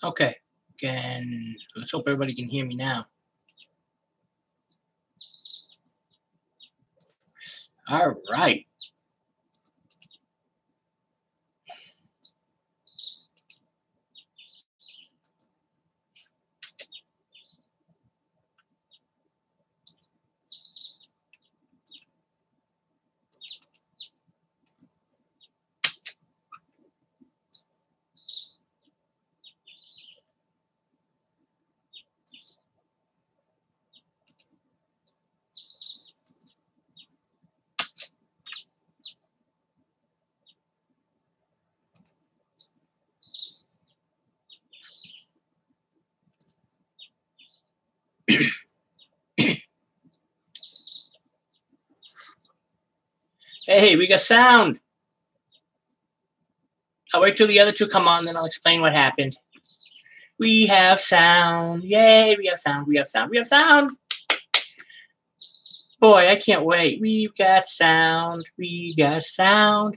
Okay. Let's hope everybody can hear me now. All right. Hey, we got sound. I'll wait till the other two come on, then I'll explain what happened. We have sound. Yay, we have sound. We have sound. We have sound. Boy, I can't wait. We've got sound. We got sound.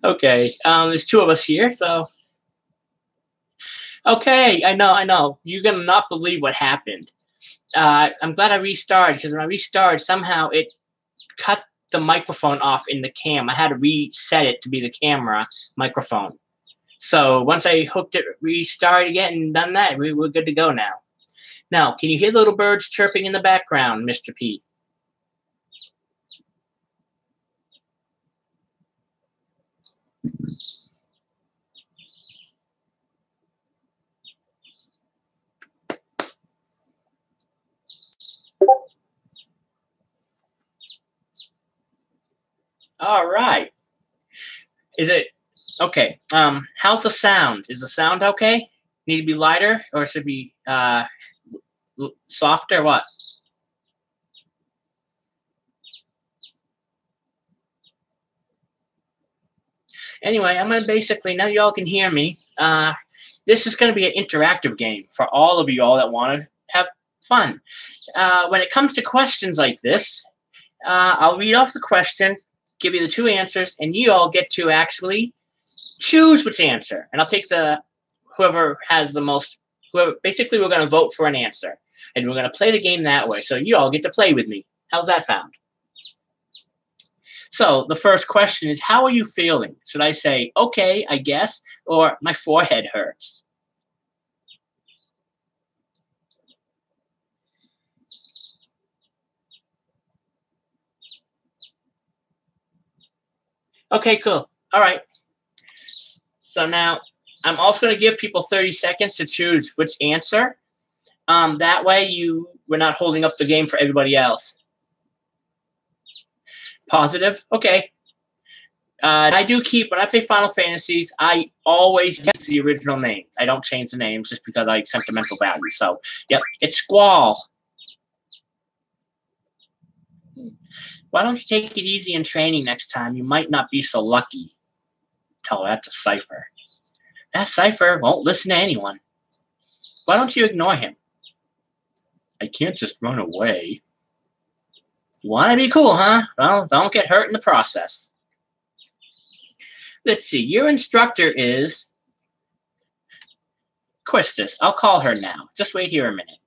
Okay, there's two of us here, so. Okay, I know. You're going to not believe what happened. I'm glad I restarted, because when I restarted, somehow it cut the microphone off in the cam. I had to reset it to be the camera microphone. So once I hooked it, restarted again and done that, we're good to go now. Now, can you hear the little birds chirping in the background, Mr. P? All right. Is it okay? How's the sound? Is the sound okay? Need to be lighter, or should it be softer? What? Anyway, I'm gonna basically, now y'all can hear me. This is gonna be an interactive game for all of y'all that want to have fun. When it comes to questions like this, I'll read off the question, give you the two answers, and you all get to actually choose which answer. And I'll take whoever has the most. Basically, we're gonna vote for an answer, and we're gonna play the game that way. So you all get to play with me. How's that sound? So the first question is, how are you feeling? Should I say, okay, I guess, or my forehead hurts? Okay, cool. All right. So now I'm also going to give people 30 seconds to choose which answer. That way we're not holding up the game for everybody else. Positive? Okay. I do keep, when I play Final Fantasies, I always use the original names. I don't change the names just because I sentimental value. So, yep, it's Squall. Why don't you take it easy in training next time? You might not be so lucky. Tell that to Cypher. That Cypher won't listen to anyone. Why don't you ignore him? I can't just run away. You want to be cool, huh? Well, don't get hurt in the process. Let's see. Your instructor is Quistis. I'll call her now. Just wait here a minute.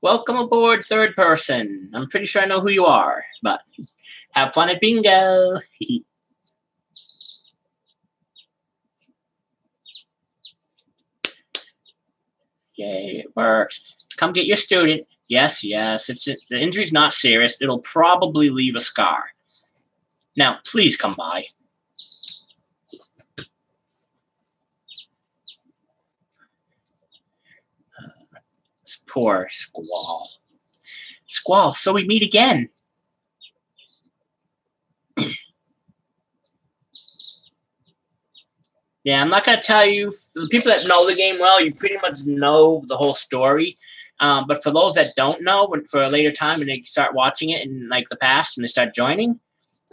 Welcome aboard, third person. I'm pretty sure I know who you are, but have fun at bingo. Yay, it works. Come get your student. Yes. The injury's not serious. It'll probably leave a scar. Now, please come by. Poor Squall. Squall, so we meet again. Yeah, I'm not going to tell you. The people that know the game well, you pretty much know the whole story. But for those that don't know, for a later time, and they start watching it in like the past, and they start joining,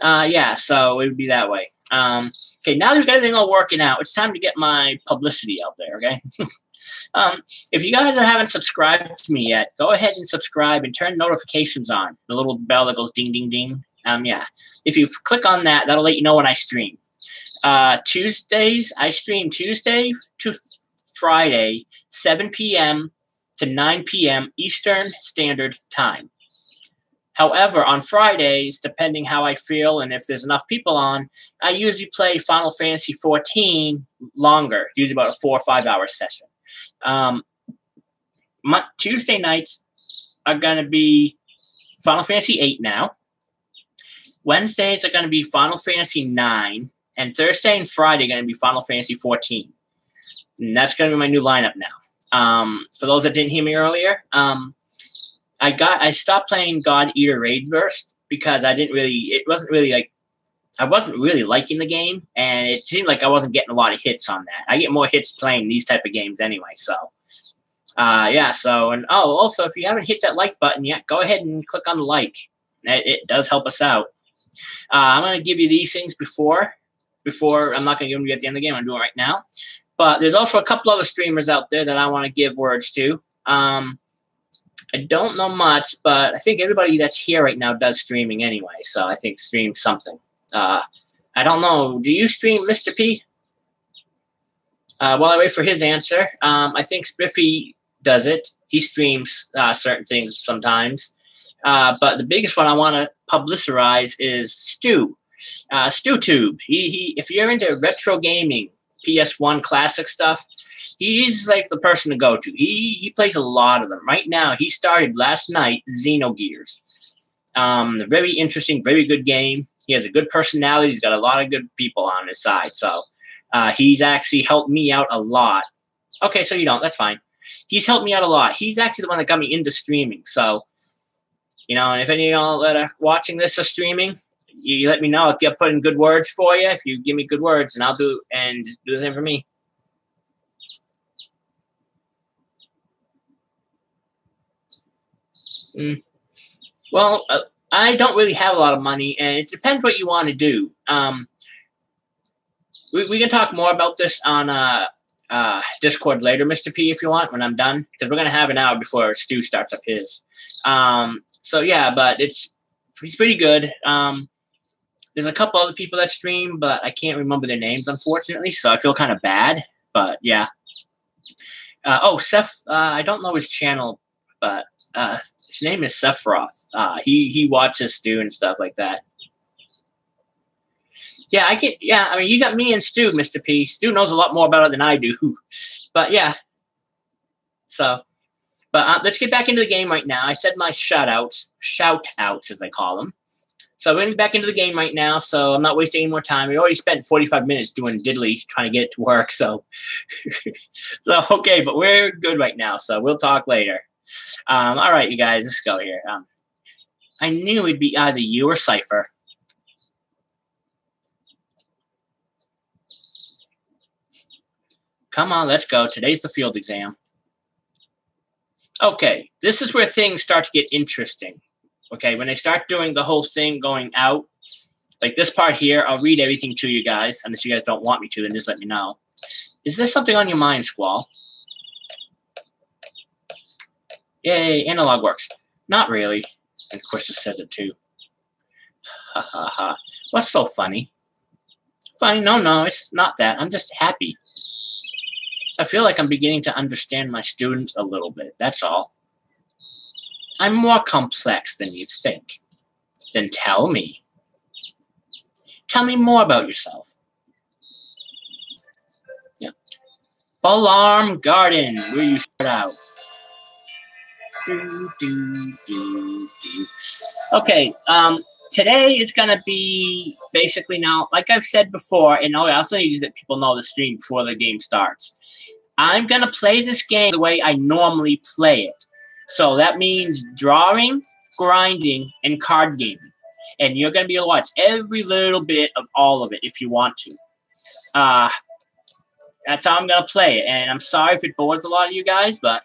yeah, so it would be that way. Okay, now that we've got everything all working out, it's time to get my publicity out there, okay? If you guys haven't subscribed to me yet, go ahead and subscribe and turn notifications on. The little bell that goes ding, ding, ding. Yeah. If you click on that, that'll let you know when I stream. Tuesdays, I stream Tuesday to Friday, 7 p.m. to 9 p.m. Eastern Standard Time. However, on Fridays, depending how I feel and if there's enough people on, I usually play Final Fantasy 14 longer, usually about a 4 or 5 hour session. Tuesday nights are going to be Final Fantasy 8 now. Wednesdays are going to be Final Fantasy 9. And Thursday and Friday are going to be Final Fantasy 14. And that's going to be my new lineup now. For those that didn't hear me earlier, I stopped playing God Eater Raids Burst because I wasn't really liking the game, and it seemed like I wasn't getting a lot of hits on that. I get more hits playing these type of games anyway, so yeah. So, and also, if you haven't hit that like button yet, go ahead and click on the like. It does help us out. I'm going to give you these things before I'm not going to give them to you at the end of the game. I'm doing it right now. But there's also a couple other streamers out there that I want to give words to. I don't know much, but I think everybody that's here right now does streaming anyway, so I think stream something. I don't know. Do you stream, Mr. P? While I wait for his answer, I think Spiffy does it. He streams certain things sometimes. But the biggest one I want to publicize is Stu. StuTube. If you're into retro gaming, PS1 classic stuff, he's like the person to go to. He plays a lot of them. Right now, he started last night Xenogears. A very interesting, very good game. He has a good personality. He's got a lot of good people on his side. So he's actually helped me out a lot. Okay, so you don't. That's fine. He's helped me out a lot. He's actually the one that got me into streaming. So, and if any of y'all that are watching this are streaming, you let me know. I'll put in good words for you. If you give me good words, and I'll do the same for me. Well, I don't really have a lot of money, and it depends what you want to do. We can talk more about this on Discord later, Mr. P, if you want, when I'm done, because we're going to have an hour before Stu starts up his. So, yeah, but he's pretty good. There's a couple other people that stream, but I can't remember their names, unfortunately, so I feel kind of bad, but yeah. Seth, I don't know his channel, but his name is Sephiroth. He watches Stu and stuff like that. Yeah, I mean, you got me and Stu, Mr. P. Stu knows a lot more about it than I do, but yeah. So, but let's get back into the game right now. I said my shout-outs, as I call them. So we're going to be back into the game right now, so I'm not wasting any more time. We already spent 45 minutes doing diddly, trying to get it to work, so. Okay, but we're good right now, so we'll talk later. All right, you guys, let's go here. I knew it'd be either you or Cypher. Come on, let's go. Today's the field exam. Okay, this is where things start to get interesting. Okay, when they start doing the whole thing going out, like this part here, I'll read everything to you guys, unless you guys don't want me to, then just let me know. Is there something on your mind, Squall? Yay, analog works. Not really. And Chris just says it too. Ha ha ha. What's so funny? Funny? No, it's not that. I'm just happy. I feel like I'm beginning to understand my students a little bit, that's all. I'm more complex than you think. Then tell me. Tell me more about yourself. Yeah. Alarm Garden, where you start out. Okay, today is going to be basically now, like I've said before, and I also need that people know the stream before the game starts. I'm going to play this game the way I normally play it. So that means drawing, grinding, and card gaming. And you're going to be able to watch every little bit of all of it if you want to. That's how I'm going to play it. And I'm sorry if it bores a lot of you guys, but...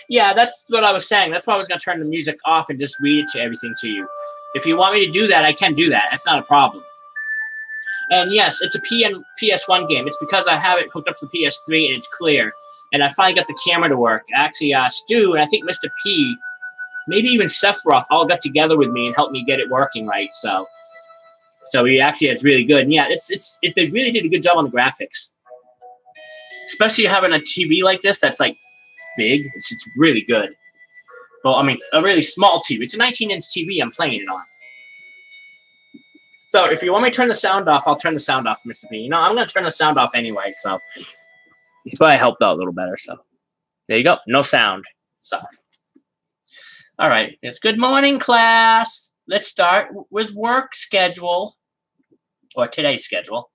Yeah, that's what I was saying. That's why I was going to turn the music off and just read everything to you. If you want me to do that, I can do that. That's not a problem. And yes, it's a PS1 game. It's because I have it hooked up to the PS3 and it's clear. And I finally got the camera to work. Actually, Stu and I think Mr. P, maybe even Sephiroth, all got together with me and helped me get it working right. So we actually, it's really good. And yeah, they really did a good job on the graphics. Especially having a TV like this that's like big. It's really good. Well, I mean, a really small TV. It's a 19-inch TV I'm playing it on. So if you want me to turn the sound off, I'll turn the sound off, Mr. P. You know, I'm going to turn the sound off anyway, so. But I helped out a little better, so. There you go. No sound. So. All right. It's good morning, class. Let's start with work schedule. Or today's schedule.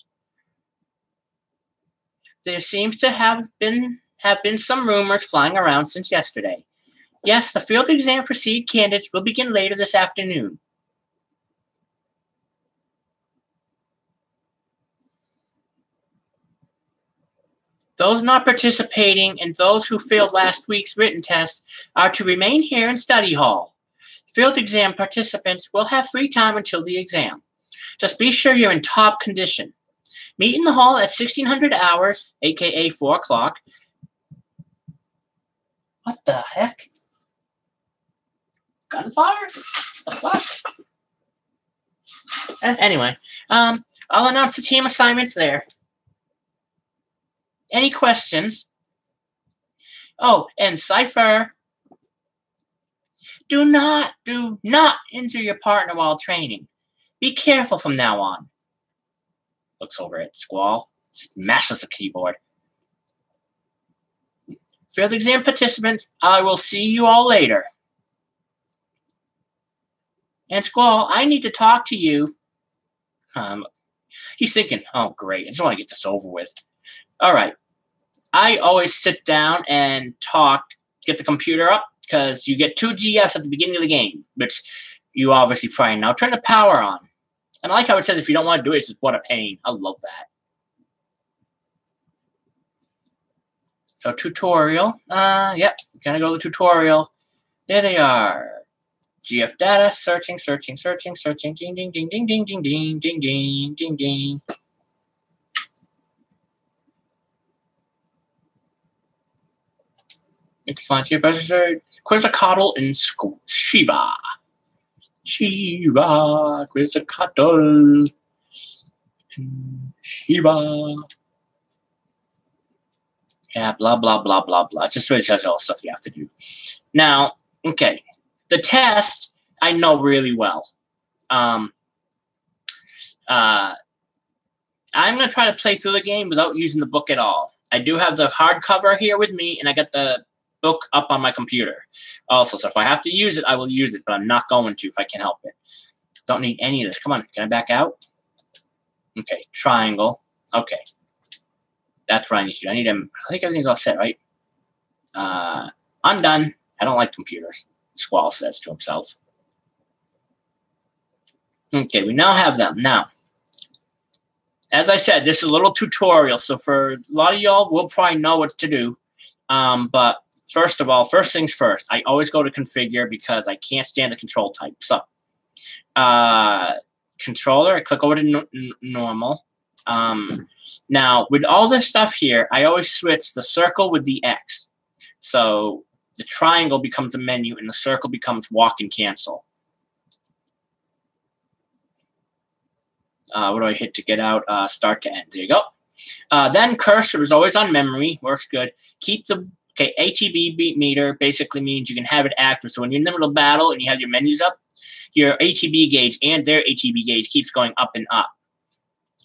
There seems to have been some rumors flying around since yesterday. Yes, the field exam for seed candidates will begin later this afternoon. Those not participating and those who failed last week's written test are to remain here in study hall. Field exam participants will have free time until the exam. Just be sure you're in top condition. Meet in the hall at 1600 hours, aka 4 o'clock. What the heck? Gunfire? The fuck? Anyway, I'll announce the team assignments there. Any questions? Oh, and Cypher. Do not injure your partner while training. Be careful from now on. Looks over at Squall. Smashes the keyboard. Field exam participants, I will see you all later. And Squall, I need to talk to you. He's thinking, oh great, I just want to get this over with. All right. I always sit down and talk, get the computer up, because you get 2 GFs at the beginning of the game, which you obviously try and now turn the power on. And I like how it says if you don't want to do it, it's just what a pain. I love that. So tutorial. Yep, gonna go to the tutorial. There they are. GF data, searching. Ding, ding, ding, ding, ding, ding, ding, ding, ding, ding, ding. You can find GF registered. Quetzalcoatl and Shiva. Quetzalcoatl. Shiva. Yeah, blah, blah, blah, blah, blah. It's just really tells you all the stuff you have to do. Now, okay. The test, I know really well. I'm going to try to play through the game without using the book at all. I do have the hardcover here with me, and I got the book up on my computer. Also, so if I have to use it, I will use it, but I'm not going to if I can help it. Don't need any of this. Come on, can I back out? Okay, triangle. Okay. That's what I need to do. I think everything's all set, right? I'm done. I don't like computers. Squall says to himself. Okay, we now have them. Now, as I said, this is a little tutorial, so for a lot of y'all, we'll probably know what to do. But first of all, first things first, I always go to configure because I can't stand the control type. So, controller, I click over to normal. Now, with all this stuff here, I always switch the circle with the X. So the triangle becomes a menu, and the circle becomes walk and cancel. What do I hit to get out? Start to end. There you go. Then cursor is always on memory. Works good. Keep the ATB beat meter basically means you can have it active. So when you're in the middle of battle and you have your menus up, your ATB gauge and their ATB gauge keeps going up and up.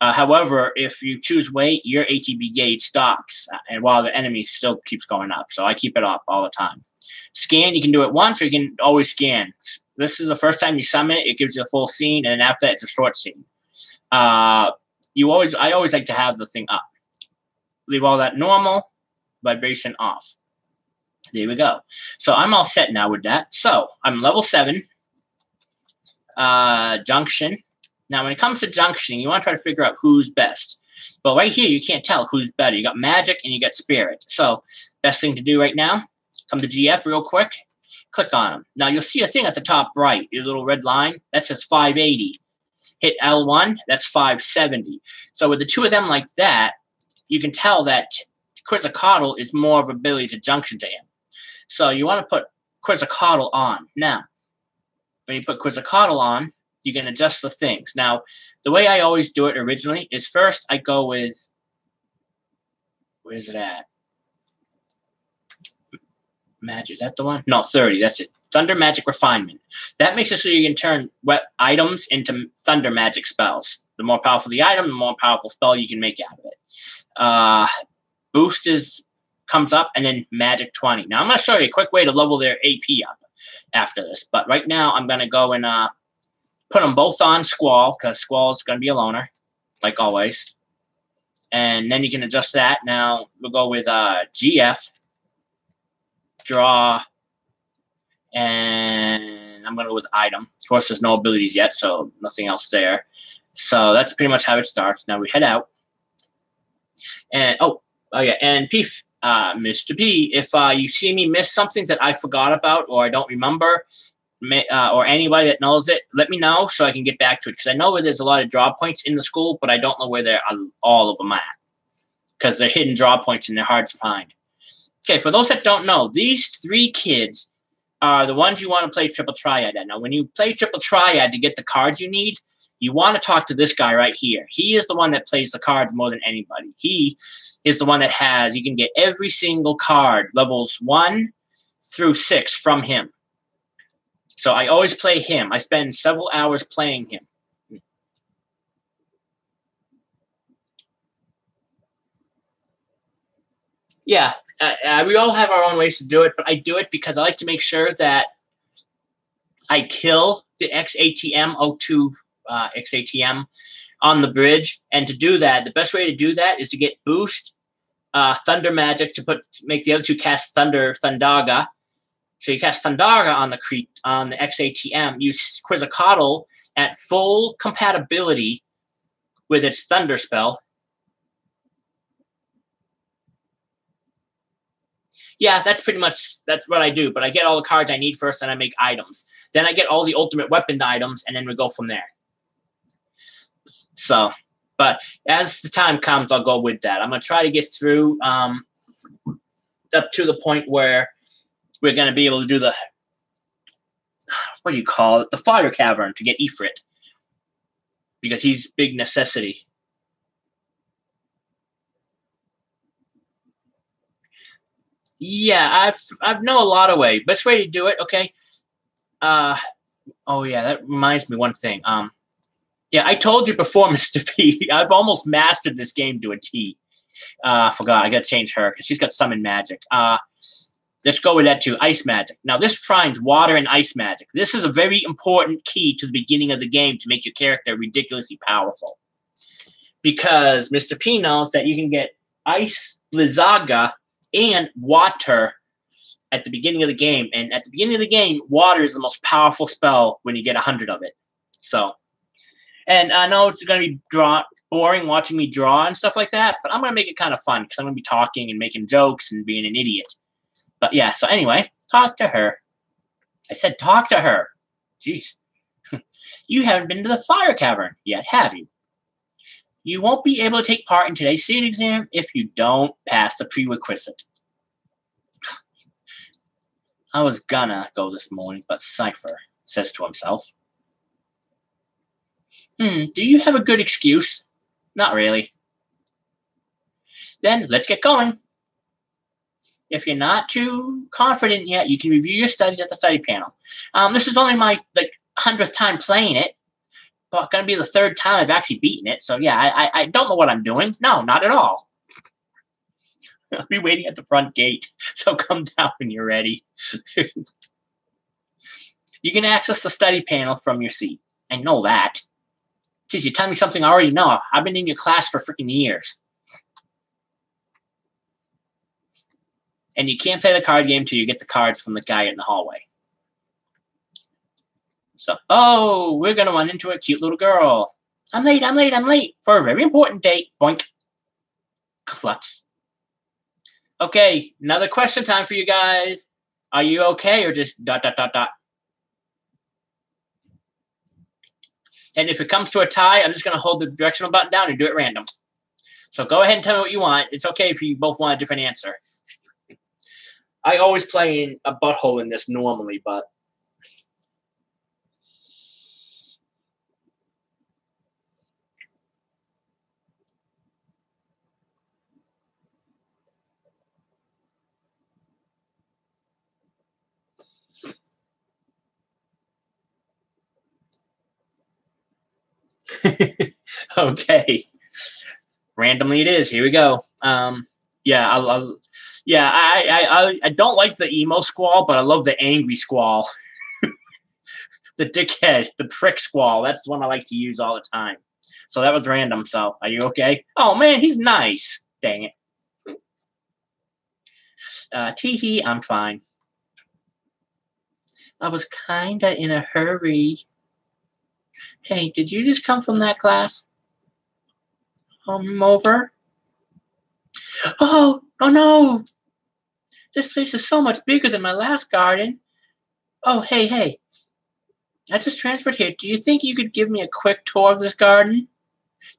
However, if you choose wait, your ATB gauge stops, and while the enemy still keeps going up. So I keep it up all the time. Scan, you can do it once, or you can always scan. This is the first time you summon it, it gives you a full scene, and then after that, it's a short scene. I always like to have the thing up. Leave all that normal, vibration off. There we go. So I'm all set now with that. So I'm level 7. Junction. Now, when it comes to junction, you want to try to figure out who's best. But right here, you can't tell who's better. You got magic and you got spirit. So best thing to do right now, come to GF real quick, click on them. Now, you'll see a thing at the top right, your little red line. That says 580. hit L1, that's 570. So with the two of them like that, you can tell that Quetzalcoatl is more of an ability to junction to him. So you want to put Quetzalcoatl on. Now, when you put Quetzalcoatl on, you can adjust the things. Now, the way I always do it originally is first I go with, where's it at? Magic, is that the one? No, 30, that's it. Thunder Magic Refinement. That makes it so you can turn wet items into Thunder Magic spells. The more powerful the item, the more powerful spell you can make out of it. Boost comes up, and then Magic 20. Now, I'm going to show you a quick way to level their AP up after this. But right now, I'm going to go and put them both on Squall, because Squall is going to be a loner, like always. And then you can adjust that. Now, we'll go with GF, Draw, and I'm going to go with Item. Of course, there's no abilities yet, so nothing else there. So that's pretty much how it starts. Now we head out. And, oh yeah, and Peef, Mr. P, if you see me miss something that I forgot about or I don't remember, or anybody that knows it, let me know so I can get back to it. Because I know where there's a lot of draw points in the school, but I don't know where all of them at. Because they're hidden draw points and they're hard to find. Okay, for those that don't know, these three kids are the ones you want to play Triple Triad at. Now, when you play Triple Triad to get the cards you need, you want to talk to this guy right here. He is the one that plays the cards more than anybody. He is the one that you can get every single card, levels 1 through 6 from him. So I always play him. I spend several hours playing him. Yeah, we all have our own ways to do it, but I do it because I like to make sure that I kill the XATM-02 XATM on the bridge. And to do that, the best way to do that is to get Boost, Thunder Magic to make the other two cast Thundaga. So you cast Thundaga on the XATM. Use Quetzalcoatl at full compatibility with its Thunder spell. Yeah, that's what I do. But I get all the cards I need first, and I make items. Then I get all the ultimate weapon items, and then we go from there. So, but as the time comes, I'll go with that. I'm going to try to get through up to the point where we're going to be able to do the, what do you call it? The Fire Cavern to get Ifrit. Because he's big necessity. Yeah, I've know a lot of ways. Best way to do it, okay? Oh yeah, that reminds me one thing. Yeah, I told you before, Mr. P. I've almost mastered this game to a T. Forgot. I got to change her because she's got summon magic. Let's go with that too. Ice magic. Now, this finds water and ice magic. This is a very important key to the beginning of the game to make your character ridiculously powerful. Because Mr. P knows that you can get ice, Blizzaga, and water at the beginning of the game. And at the beginning of the game, water is the most powerful spell when you get 100 of it. So, and I know it's going to be boring watching me draw and stuff like that, but I'm going to make it kind of fun because I'm going to be talking and making jokes and being an idiot. But yeah, so anyway, talk to her. I said talk to her. Jeez. You haven't been to the Fire Cavern yet, have you? You won't be able to take part in today's state exam if you don't pass the prerequisite. I was gonna go this morning, but Cypher says to himself. Do you have a good excuse? Not really. Then let's get going. If you're not too confident yet, you can review your studies at the study panel. This is only my 100th time playing it, but going to be the 3rd time I've actually beaten it. So yeah, I don't know what I'm doing. No, not at all. I'll be waiting at the front gate, so come down when you're ready. You can access the study panel from your seat. I know that. Geez, you tell me something I already know. I've been in your class for freaking years. And you can't play the card game till you get the cards from the guy in the hallway. So, oh, we're going to run into a cute little girl. I'm late for a very important date. Boink. Klutz. Okay, another question time for you guys. Are you okay or just ... And if it comes to a tie, I'm just going to hold the directional button down and do it random. So go ahead and tell me what you want. It's okay if you both want a different answer. I always play a butthole in this normally, but... Okay. Randomly it is. Here we go. Yeah, I don't like the emo squall, but I love the angry squall. The dickhead, the prick squall. That's the one I like to use all the time. So that was random. So are you okay? Oh man, he's nice. Dang it. Tee-hee, I'm fine. I was kinda in a hurry. Hey, did you just come from that class? Over? Oh no! This place is so much bigger than my last garden. Oh, hey. I just transferred here. Do you think you could give me a quick tour of this garden?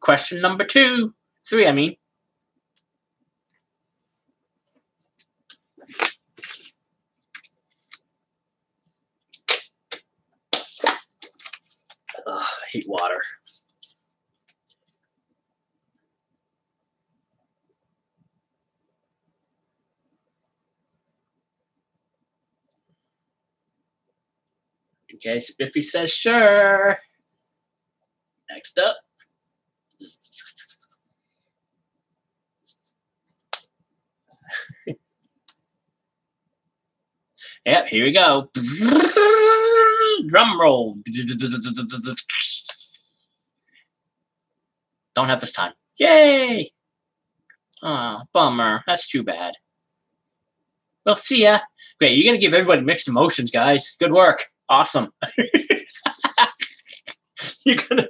Question number 3, I mean. Ugh, I hate water. Okay, Spiffy says sure. Next up. Yep, here we go. Drum roll. Don't have this time. Yay! Aw, bummer. That's too bad. Well, see ya. Great, you're going to give everybody mixed emotions, guys. Good work. Awesome. You're going to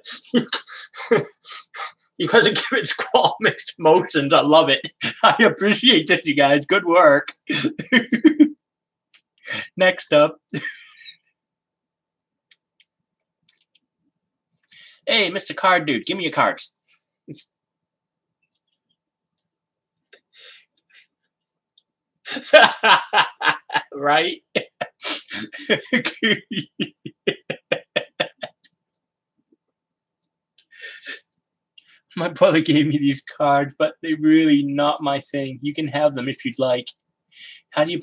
give it squall mixed emotions. I love it. I appreciate this, you guys. Good work. Next up. Hey, Mr. Card Dude, give me your cards. Right? My brother gave me these cards, but they're really not my thing. You can have them if you'd like. How do you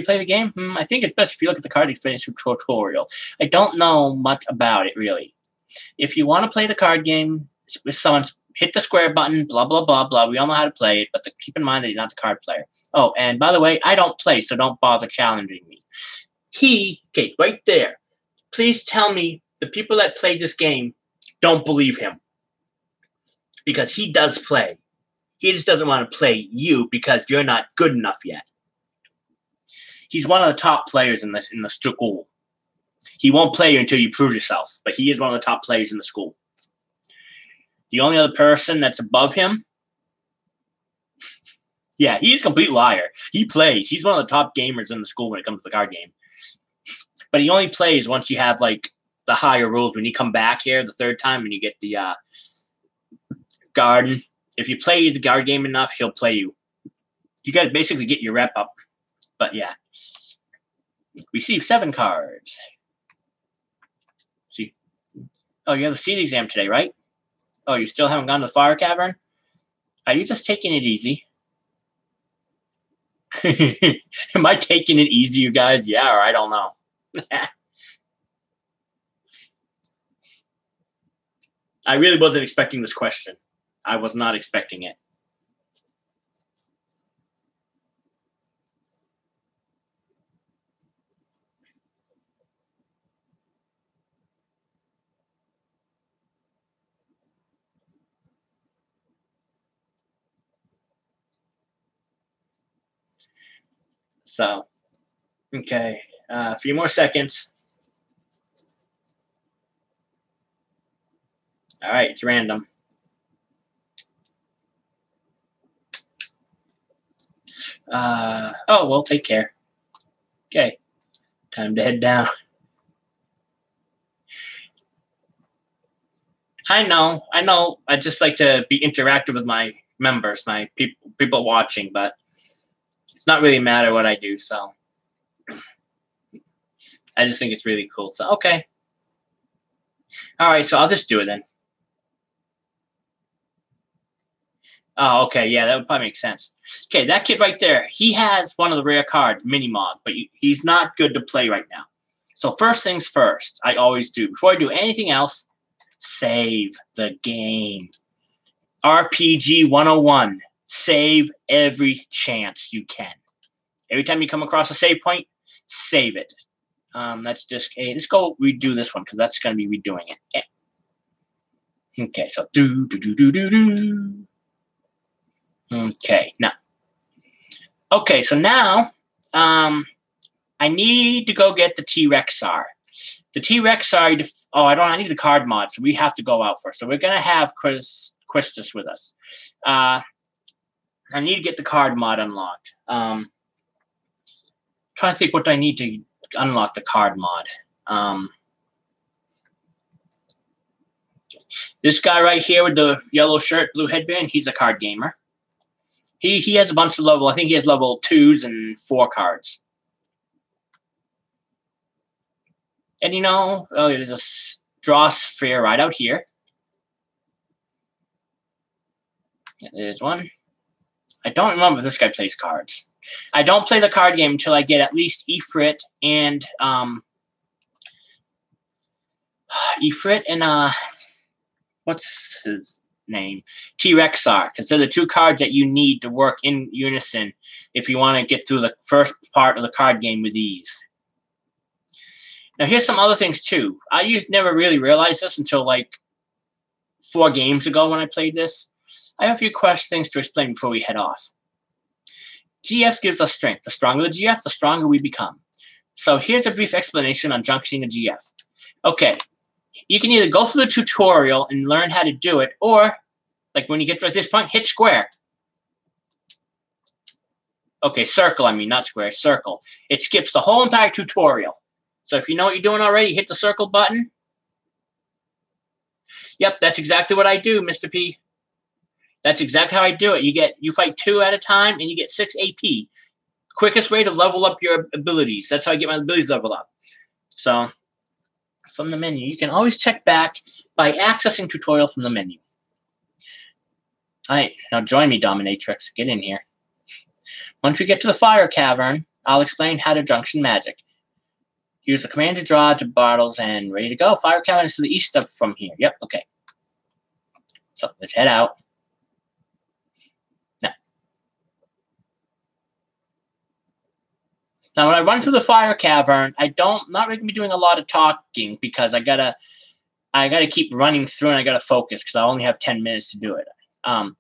play the game? I think it's best if you look at the card experience tutorial. I don't know much about it, really. If you want to play the card game with someone, hit the square button, blah, blah, blah, blah. We all know how to play it, but keep in mind that you're not the card player. Oh, and by the way, I don't play, so don't bother challenging me. Okay, right there. Please tell me the people that played this game don't believe him. Because he does play. He just doesn't want to play you because you're not good enough yet. He's one of the top players in the school. He won't play you until you prove yourself, but he is one of the top players in the school. The only other person that's above him, yeah, he's a complete liar. He plays. He's one of the top gamers in the school when it comes to the card game. But he only plays once you have like the higher rules. When you come back here the third time and you get the garden. If you play the guard game enough, he'll play you. You got to basically get your rep up. But yeah. Receive 7 cards. See. Oh, you have the seed exam today, right? Oh, you still haven't gone to the fire cavern? Are you just taking it easy? Am I taking it easy, you guys? Yeah, or I don't know. I really wasn't expecting this question. I was not expecting it. So, okay, a few more seconds. All right, it's random. Oh, well, take care. Okay, time to head down. I know. I just like to be interactive with my members, my people watching, but it's not really matter what I do. So I just think it's really cool. So okay, all right. So I'll just do it then. Oh, okay. Yeah, that would probably make sense. Okay, that kid right there, he has one of the rare cards, Minimog, but he's not good to play right now. So first things first, I always do. Before I do anything else, save the game. RPG 101. Save every chance you can. Every time you come across a save point, save it. Let's just go redo this one because that's going to be redoing it. Yeah. Okay, so do. Okay, now. Okay, so now I need to go get the T-Rexar. The T-Rexar, I need the card mod, so we have to go out first. So we're going to have Christus with us. I need to get the card mod unlocked. Trying to think what I need to unlock the card mod. This guy right here with the yellow shirt, blue headband, he's a card gamer. He has a bunch of I think he has level 2s and 4 cards. And there's a draw sphere right out here. There's one. I don't remember if this guy plays cards. I don't play the card game until I get at least Ifrit and what's his name? T-Rexar, because they're the 2 cards that you need to work in unison if you want to get through the first part of the card game with ease. Now, here's some other things, too. I never really realized this until, 4 games ago when I played this. I have a few things to explain before we head off. GF gives us strength. The stronger the GF, the stronger we become. So here's a brief explanation on junctioning a GF. Okay, you can either go through the tutorial and learn how to do it, or, when you get to this point, hit square. Okay, circle, not square, circle. It skips the whole entire tutorial. So if you know what you're doing already, hit the circle button. Yep, that's exactly what I do, Mr. P. That's exactly how I do it. You fight 2 at a time, and you get 6 AP. Quickest way to level up your abilities. That's how I get my abilities leveled up. So, from the menu, you can always check back by accessing tutorial from the menu. All right, now join me, Dominatrix. Get in here. Once we get to the fire cavern, I'll explain how to junction magic. Use the command to draw to bottles and ready to go. Fire cavern is to the east of from here. Yep, okay. So let's head out. Now, when I run through the fire cavern, not really gonna be doing a lot of talking because I gotta keep running through and I gotta focus because I only have 10 minutes to do it.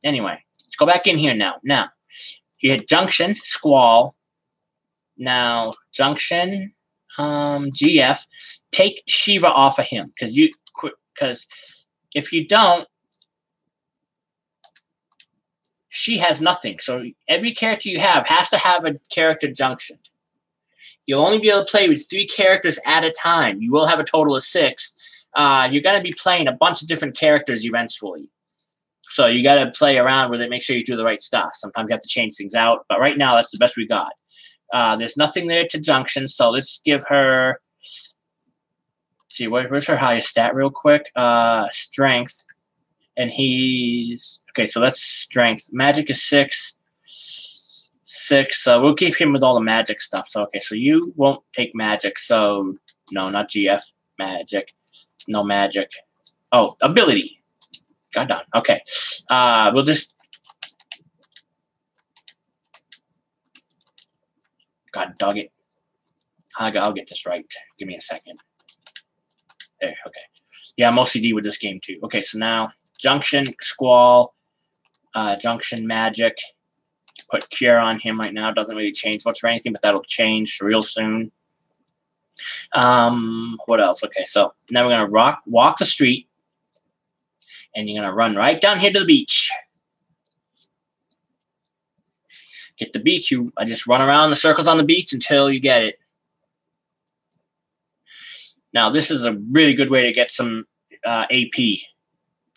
Anyway, let's go back in here now. Now, you hit junction, squall. Now, junction, GF. Take Shiva off of him because if you don't, she has nothing. So every character you have has to have a character junctioned. You'll only be able to play with 3 characters at a time. You will have a total of 6. You're going to be playing a bunch of different characters eventually. So you got to play around with it, make sure you do the right stuff. Sometimes you have to change things out. But right now, that's the best we got. There's nothing there to junction, so let's give her... See, where's her highest stat real quick? Strength. And he's... Okay, so that's strength. Magic is 6. 6, so we'll keep him with all the magic stuff. So, okay, so you won't take magic, so no, not GF. Magic. No magic. Oh, ability. God darn. Okay. We'll just... God dog it. I'll get this right. Give me a second. There, okay. Yeah, I'm OCD with this game, too. Okay, so now, junction, squall, junction, magic. Put cure on him right now. Doesn't really change much for anything, but that'll change real soon. What else? Okay, so now we're gonna walk the street, and you're gonna run right down here to the beach. Get the beach. I just run around the circles on the beach until you get it. Now this is a really good way to get some AP.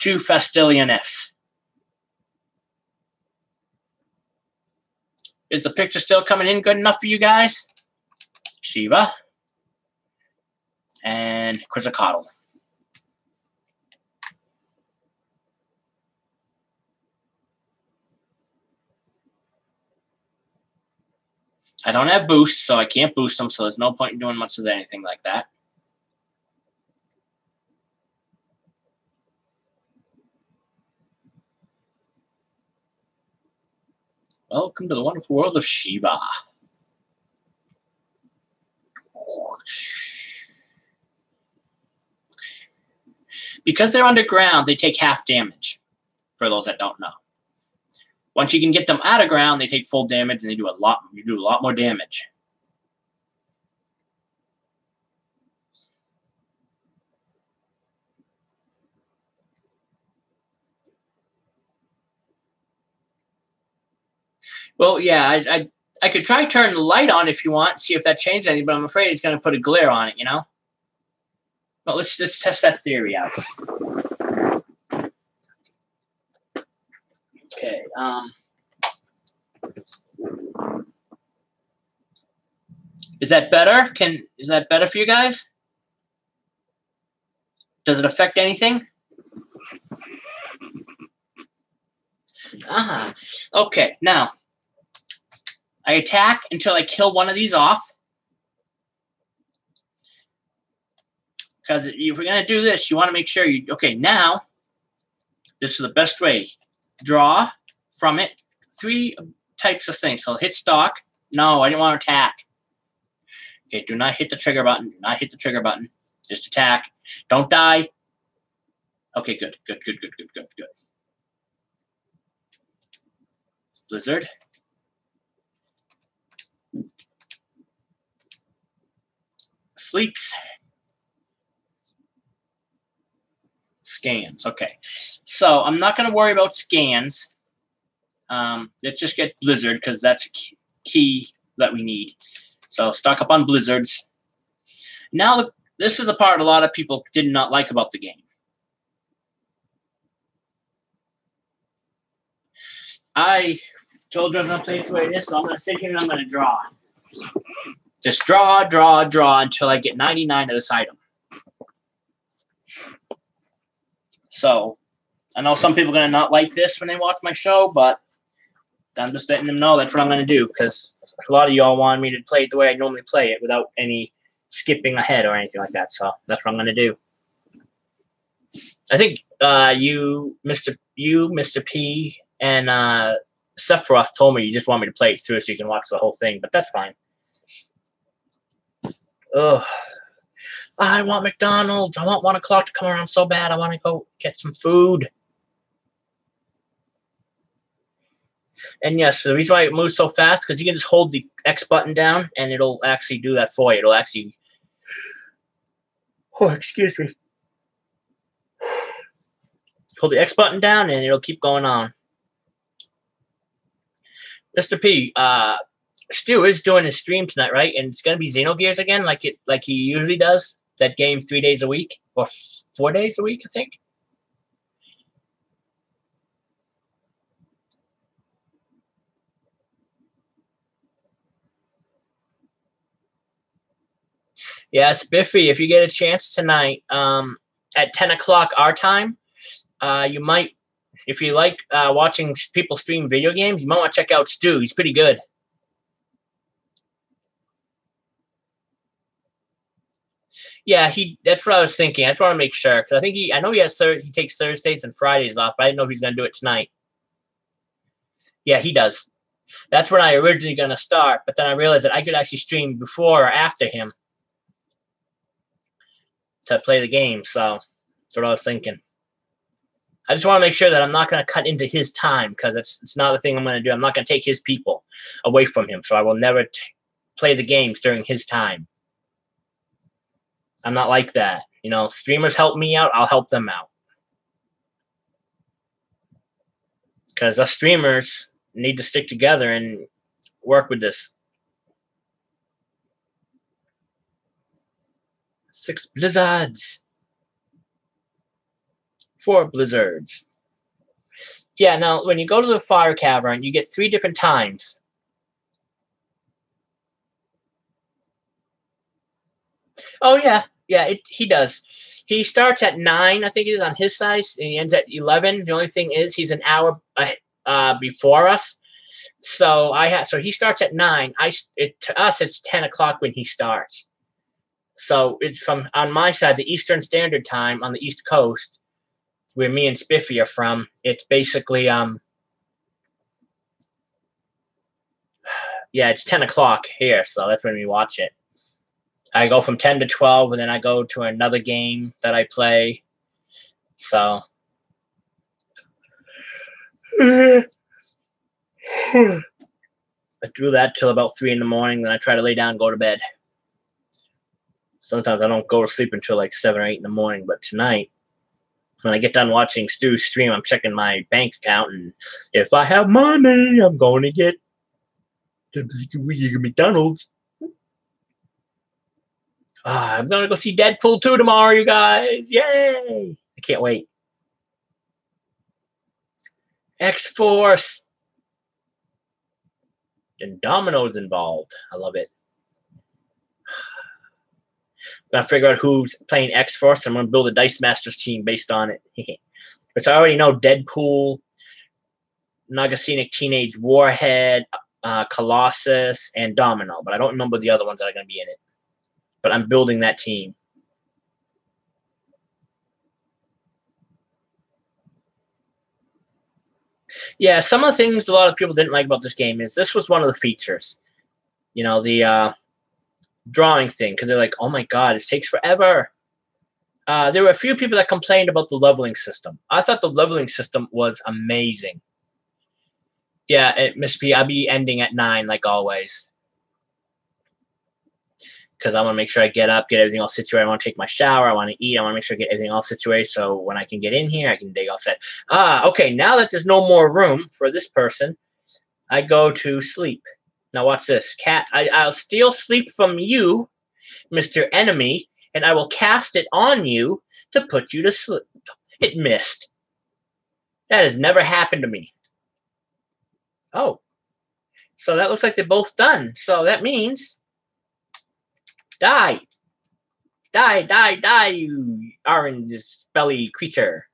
2 Fastilian Fs. Is the picture still coming in good enough for you guys? Shiva. And Quetzalcoatl. I don't have boost, so I can't boost them, so there's no point in doing much of anything like that. Welcome to the wonderful world of Shiva. Because they're underground, they take half damage, for those that don't know. Once you can get them out of ground, they take full damage, and you do a lot more damage. Well, yeah, I could try turning the light on if you want, see if that changes anything, but I'm afraid it's going to put a glare on it, you know? Well, let's test that theory out. Okay, is that better? Is that better for you guys? Does it affect anything? Okay, now I attack until I kill one of these off. Because if we're going to do this, you want to make sure you... Okay, now, this is the best way. Draw from it 3 types of things. So hit stock. No, I didn't want to attack. Okay, do not hit the trigger button. Do not hit the trigger button. Just attack. Don't die. Okay, good. Blizzard. Sleeps. Scans. Okay. So I'm not going to worry about scans. Let's just get Blizzard because that's a key that we need. So stock up on Blizzards. Now, this is the part a lot of people did not like about the game. I told you I'm going to play this way this, so I'm going to sit here and I'm going to draw. Just draw until I get 99 of this item. So, I know some people are going to not like this when they watch my show, but I'm just letting them know that's what I'm going to do, because a lot of y'all want me to play it the way I normally play it without any skipping ahead or anything like that, so that's what I'm going to do. I think you, Mr. P, and Sephiroth told me you just want me to play it through so you can watch the whole thing, but that's fine. Ugh. I want McDonald's. I want 1 o'clock to come around so bad. I want to go get some food. And yes, the reason why it moves so fast because you can just hold the X button down and it'll actually do that for you. It'll actually... Oh, excuse me. Hold the X button down and it'll keep going on. Mr. P, Stu is doing his stream tonight, right? And it's going to be Xenogears again, like he usually does. That game 3 days a week, or 4 days a week, I think. Yes, Biffy, if you get a chance tonight, at 10 o'clock our time, you might, if you like watching people stream video games, you might want to check out Stu. He's pretty good. Yeah, that's what I was thinking. I just want to make sure because I know he takes Thursdays and Fridays off, but I didn't know if he's going to do it tonight. Yeah, he does. That's when I originally going to start, but then I realized that I could actually stream before or after him to play the game. So that's what I was thinking. I just want to make sure that I'm not going to cut into his time because it's not the thing I'm going to do. I'm not going to take his people away from him, so I will never play the games during his time. I'm not like that. You know, streamers help me out, I'll help them out. Because us streamers need to stick together and work with this. 6 blizzards. 4 blizzards. Yeah, now, when you go to the fire cavern, you get 3 different times. Oh, yeah. Yeah, he does. He starts at 9, I think it is, on his side, and he ends at 11. The only thing is he's an hour before us. So he starts at 9. To us, it's 10 o'clock when he starts. So it's from, on my side, the Eastern Standard Time on the East Coast, where me and Spiffy are from. It's basically, yeah, it's 10 o'clock here, so that's when we watch it. I go from 10 to 12, and then I go to another game that I play. So I do that till about 3 in the morning, then I try to lay down and go to bed. Sometimes I don't go to sleep until like 7 or 8 in the morning, but tonight, when I get done watching Stu's stream, I'm checking my bank account, and if I have money, I'm going to get McDonald's. I'm going to go see Deadpool 2 tomorrow, you guys. Yay! I can't wait. X-Force. And Domino's involved. I love it. I'm going to figure out who's playing X-Force. I'm going to build a Dice Masters team based on it. Which I already know Deadpool, Nagasonic Teenage Warhead, Colossus, and Domino. But I don't remember the other ones that are going to be in it. But I'm building that team. Yeah, some of the things a lot of people didn't like about this game is this was one of the features. You know, the drawing thing, because they're like, oh my god, it takes forever. There were a few people that complained about the leveling system. I thought the leveling system was amazing. Yeah, Miss P, I'll be ending at 9 like always. Because I want to make sure I get up, get everything all situated. I want to take my shower. I want to eat. I want to make sure I get everything all situated so when I can get in here, I can dig all set. Okay, now that there's no more room for this person, I go to sleep. Now watch this. Cat, I'll steal sleep from you, Mr. Enemy, and I will cast it on you to put you to sleep. It missed. That has never happened to me. Oh. So that looks like they're both done. So that means... Die! Die, die, die, you orange belly creature.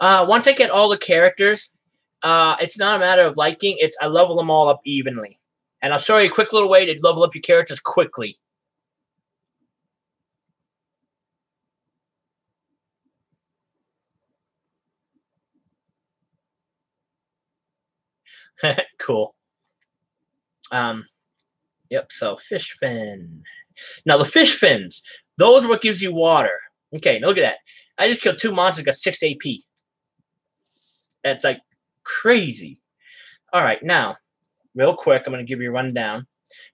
Once I get all the characters, it's not a matter of liking, it's I level them all up evenly. And I'll show you a quick little way to level up your characters quickly. Cool. Yep, so fish fin. Now the fish fins, those are what gives you water. Okay, now look at that. I just killed 2 monsters, got 6 AP. That's like crazy. Alright, now, real quick, I'm going to give you a rundown.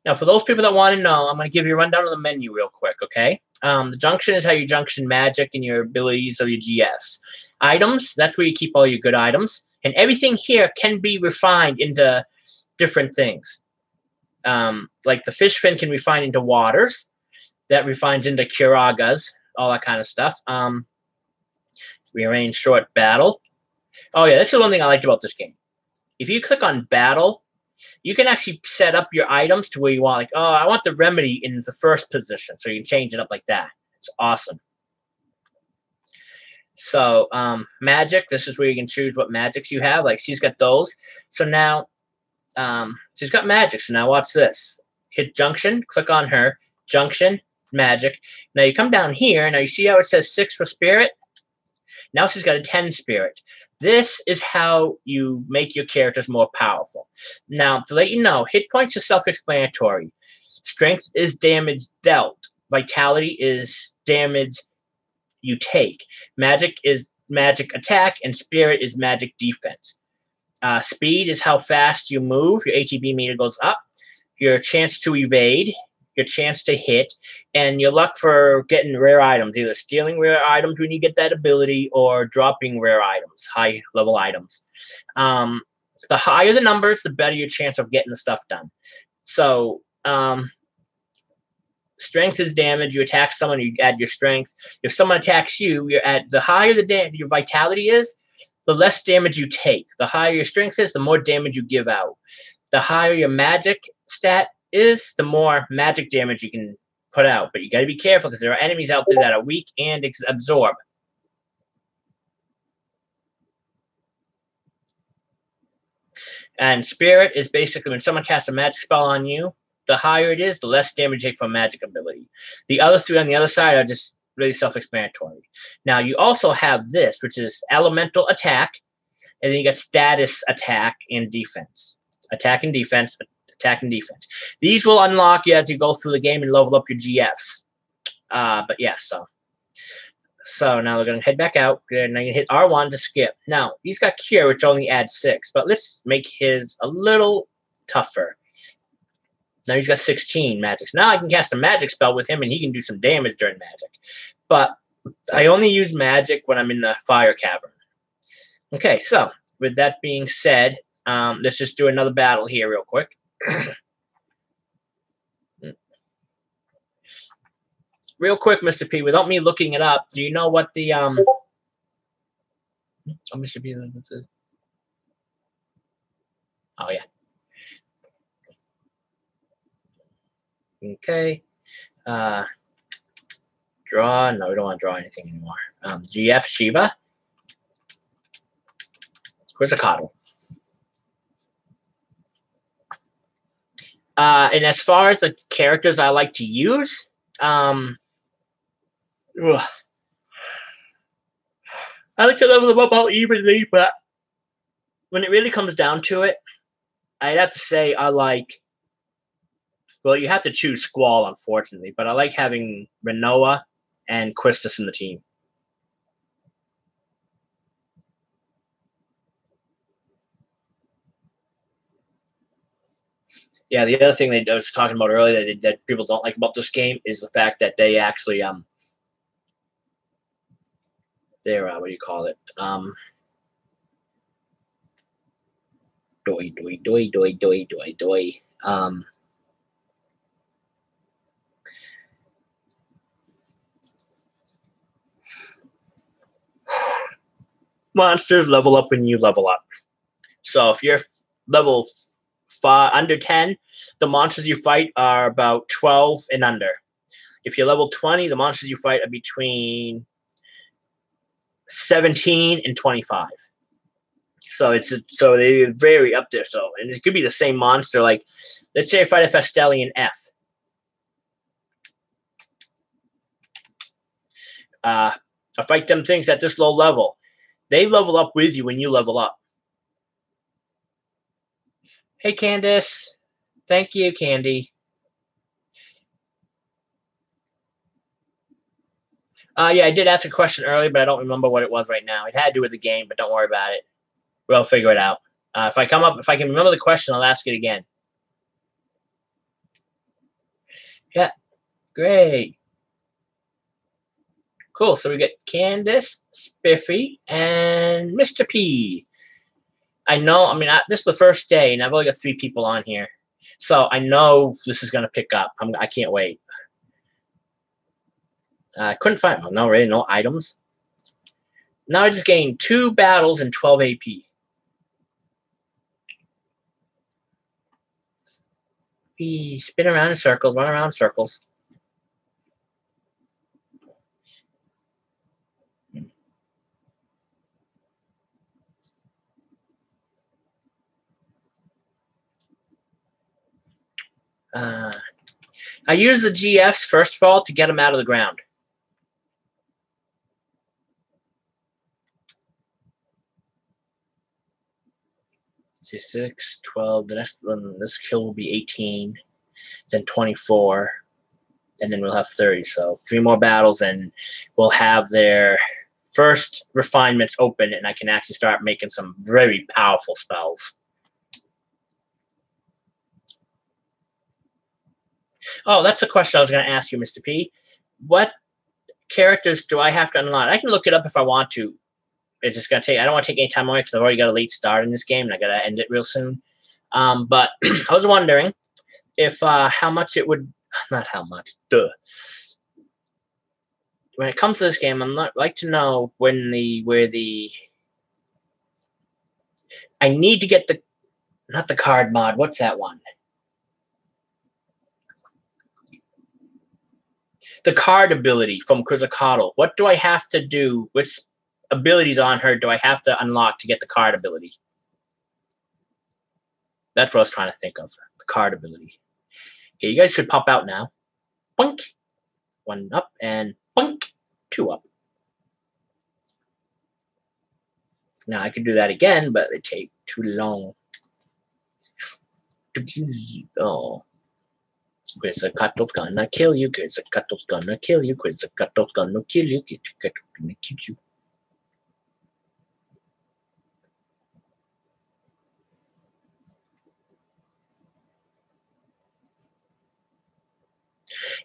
Now, for those people that want to know, I'm going to give you a rundown of the menu real quick, okay? The junction is how you junction magic and your abilities of your GFs. Items, that's where you keep all your good items. And everything here can be refined into different things. Like the fish fin can refine into waters. That refines into Kiragas, all that kind of stuff. Rearrange short battle. Oh, yeah, that's the one thing I liked about this game. If you click on battle, you can actually set up your items to where you want, like, oh, I want the remedy in the first position. So you can change it up like that. It's awesome. So, magic, this is where you can choose what magics you have. Like, she's got those. So now, she's got magic. So now watch this. Hit junction, click on her. Junction, magic. Now you come down here. Now you see how it says 6 for spirit? Now she's got a 10 spirit. This is how you make your characters more powerful. Now, to let you know, hit points are self-explanatory. Strength is damage dealt. Vitality is damage you take. Magic is magic attack, and spirit is magic defense. Speed is how fast you move. Your HEB meter goes up. Your chance to evade, your chance to hit, and your luck for getting rare items, either stealing rare items when you get that ability or dropping rare items, high-level items. The higher the numbers, the better your chance of getting the stuff done. So, strength is damage. You attack someone, you add your strength. If someone attacks you, you're at the higher your vitality is, the less damage you take. The higher your strength is, the more damage you give out. The higher your magic stat is, the more magic damage you can put out. But you got to be careful because there are enemies out there that are weak and absorb. And spirit is basically when someone casts a magic spell on you, the higher it is, the less damage you take from magic ability. The other three on the other side are just really self-explanatory. Now, you also have this, which is elemental attack, and then you got status attack and defense. Attack and defense, attack and defense. These will unlock you as you go through the game and level up your GFs. But yeah, so now we're going to head back out. Now you can hit R1 to skip. Now, he's got Cure, which only adds 6, but let's make his a little tougher. Now he's got 16 magics. Now I can cast a magic spell with him, and he can do some damage during magic. But I only use magic when I'm in the fire cavern. Okay, so with that being said, let's just do another battle here real quick. Real quick, Mr. P, without me looking it up, do you know what the Mr. P, oh yeah. Okay. Draw. No, we don't want to draw anything anymore. GF Shiva. Quetzalcoatl. And as far as the characters I like to use, I like to level them up all evenly, but when it really comes down to it, I'd have to say I like. Well, you have to choose Squall, unfortunately, but I like having Renoa and Quistis in the team. Yeah, the other thing I was talking about earlier that people don't like about this game is the fact that they actually they're what do you call it? Monsters level up when you level up. So if you're level 5 under 10, the monsters you fight are about 12 and under. If you're level 20, the monsters you fight are between 17 and 25. So they vary up there. So, and it could be the same monster. Like, let's say I fight a Festelian F. I fight them things at this low level. They level up with you when you level up. Hey, Candace. Thank you, Candy. Yeah, I did ask a question earlier, but I don't remember what it was right now. It had to do with the game, but don't worry about it. We'll figure it out. If I can remember the question, I'll ask it again. Yeah, great. Cool. So we get Candace, Spiffy, and Mr. P. I know. I mean, this is the first day, and I've only got 3 people on here, so I know this is going to pick up. I can't wait. I couldn't find them. No, really, no items. Now I just gained 2 battles and 12 AP. We spin around in circles, run around in circles. I use the GFs, first of all, to get them out of the ground. So 6, 12. The next one, this kill will be 18, then 24, and then we'll have 30. So 3 more battles, and we'll have their first refinements open, and I can actually start making some very powerful spells. Oh, that's the question I was going to ask you, Mr. P. What characters do I have to unlock? I can look it up if I want to. it's just gonna take. I don't want to take any time away because I've already got a late start in this game, and I gotta end it real soon. But I was wondering if how much it would. Not how much. Duh. When it comes to this game, I'd like to know where the. I need to get not the card mod. What's that one? The card ability from Quetzalcoatl. What do I have to do? Which abilities on her do I have to unlock to get the card ability? That's what I was trying to think of. The card ability. Okay, you guys should pop out now. Boink. 1 up and boink. 2 up. Now I could do that again, but it take too long. Oh. Quetzalcoatl's gonna kill you. Quetzalcoatl's gonna kill you. Quetzalcoatl's gonna kill you. Quetzalcoatl's gonna kill you.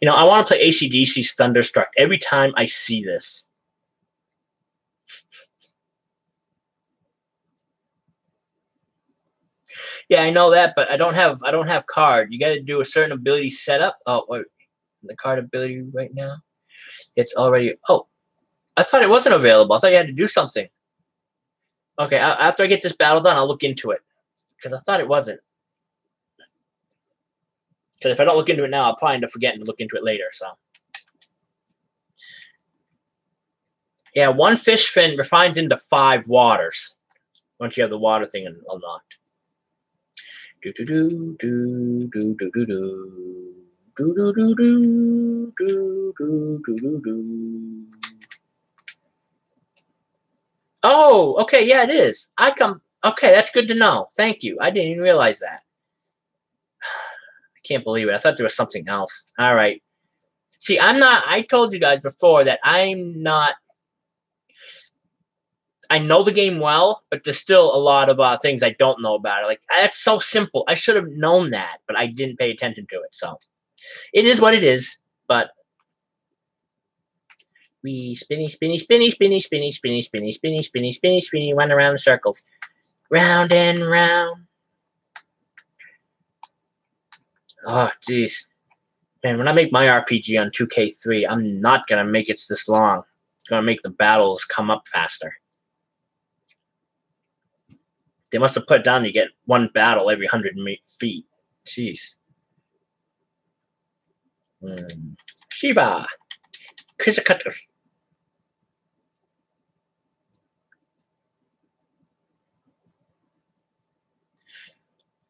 You know, I want to play AC/DC's Thunderstruck every time I see this. Yeah, I know that, but I don't have card. You got to do a certain ability setup. Oh, wait, the card ability right now. It's already. Oh, I thought it wasn't available. I thought you had to do something. Okay, after I get this battle done, I'll look into it because I thought it wasn't. Because if I don't look into it now, I'll probably end up forgetting to look into it later. So, yeah, 1 fish fin refines into 5 waters once you have the water thing unlocked. Do do do do do do do do do do do do do do do do. Oh, okay, yeah, it is. Okay, that's good to know. Thank you. I didn't even realize that. I can't believe it. I thought there was something else. All right. See, I told you guys before that I'm not. I know the game well, but there's still a lot of things I don't know about it. Like, that's so simple. I should have known that, but I didn't pay attention to it. So, it is what it is. But we spinny, spinny, spinny, spinny, spinny, spinny, spinny, spinny, spinny, spinny, spinny, run around in circles, round and round. Oh, jeez, man! When I make my RPG on 2K3, I'm not gonna make it this long. It's gonna make the battles come up faster. They must have put it down. You get 1 battle every 100 feet. Jeez. Shiva. Quetzalcoatl.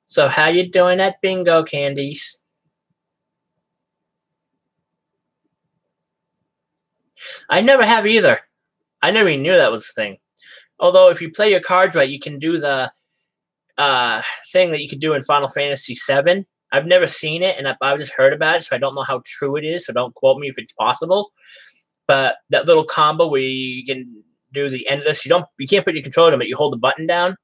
So how you doing at bingo, Candies? I never have either. I never even knew that was a thing. Although if you play your cards right, you can do the thing that you could do in Final Fantasy VII. I've never seen it, and I've just heard about it, so I don't know how true it is. So don't quote me if it's possible. But that little combo where you can do the endless, you can't put your controller on it. You hold the button down.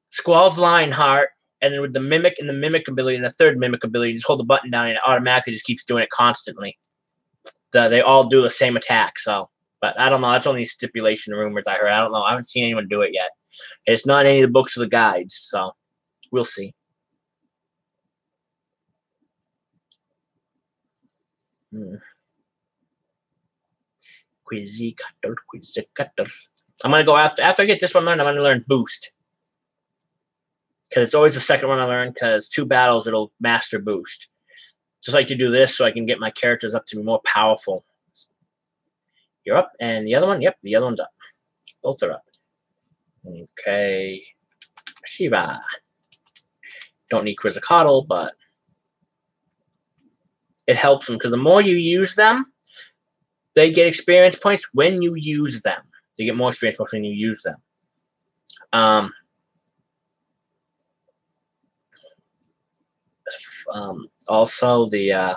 Squall's Lionheart, and then with the mimic and the mimic ability and the third mimic ability, you just hold the button down and it automatically just keeps doing it constantly. They all do the same attack. So, but I don't know. That's only stipulation rumors I heard. I don't know. I haven't seen anyone do it yet. It's not in any of the books or the guides, so we'll see. Quetzalcoatl, Quetzalcoatl. I'm gonna go after I get this one learned. I'm gonna learn Boost because it's always the second one I learn. Because 2 battles, it'll master Boost. Just like to do this so I can get my characters up to be more powerful. You're up, and the other one. Yep, the other one's up. Both are up. Okay, Shiva. Don't need Quetzalcoatl, but it helps them because the more you use them, they get experience points when you use them. They get more experience points when you use them. Also, the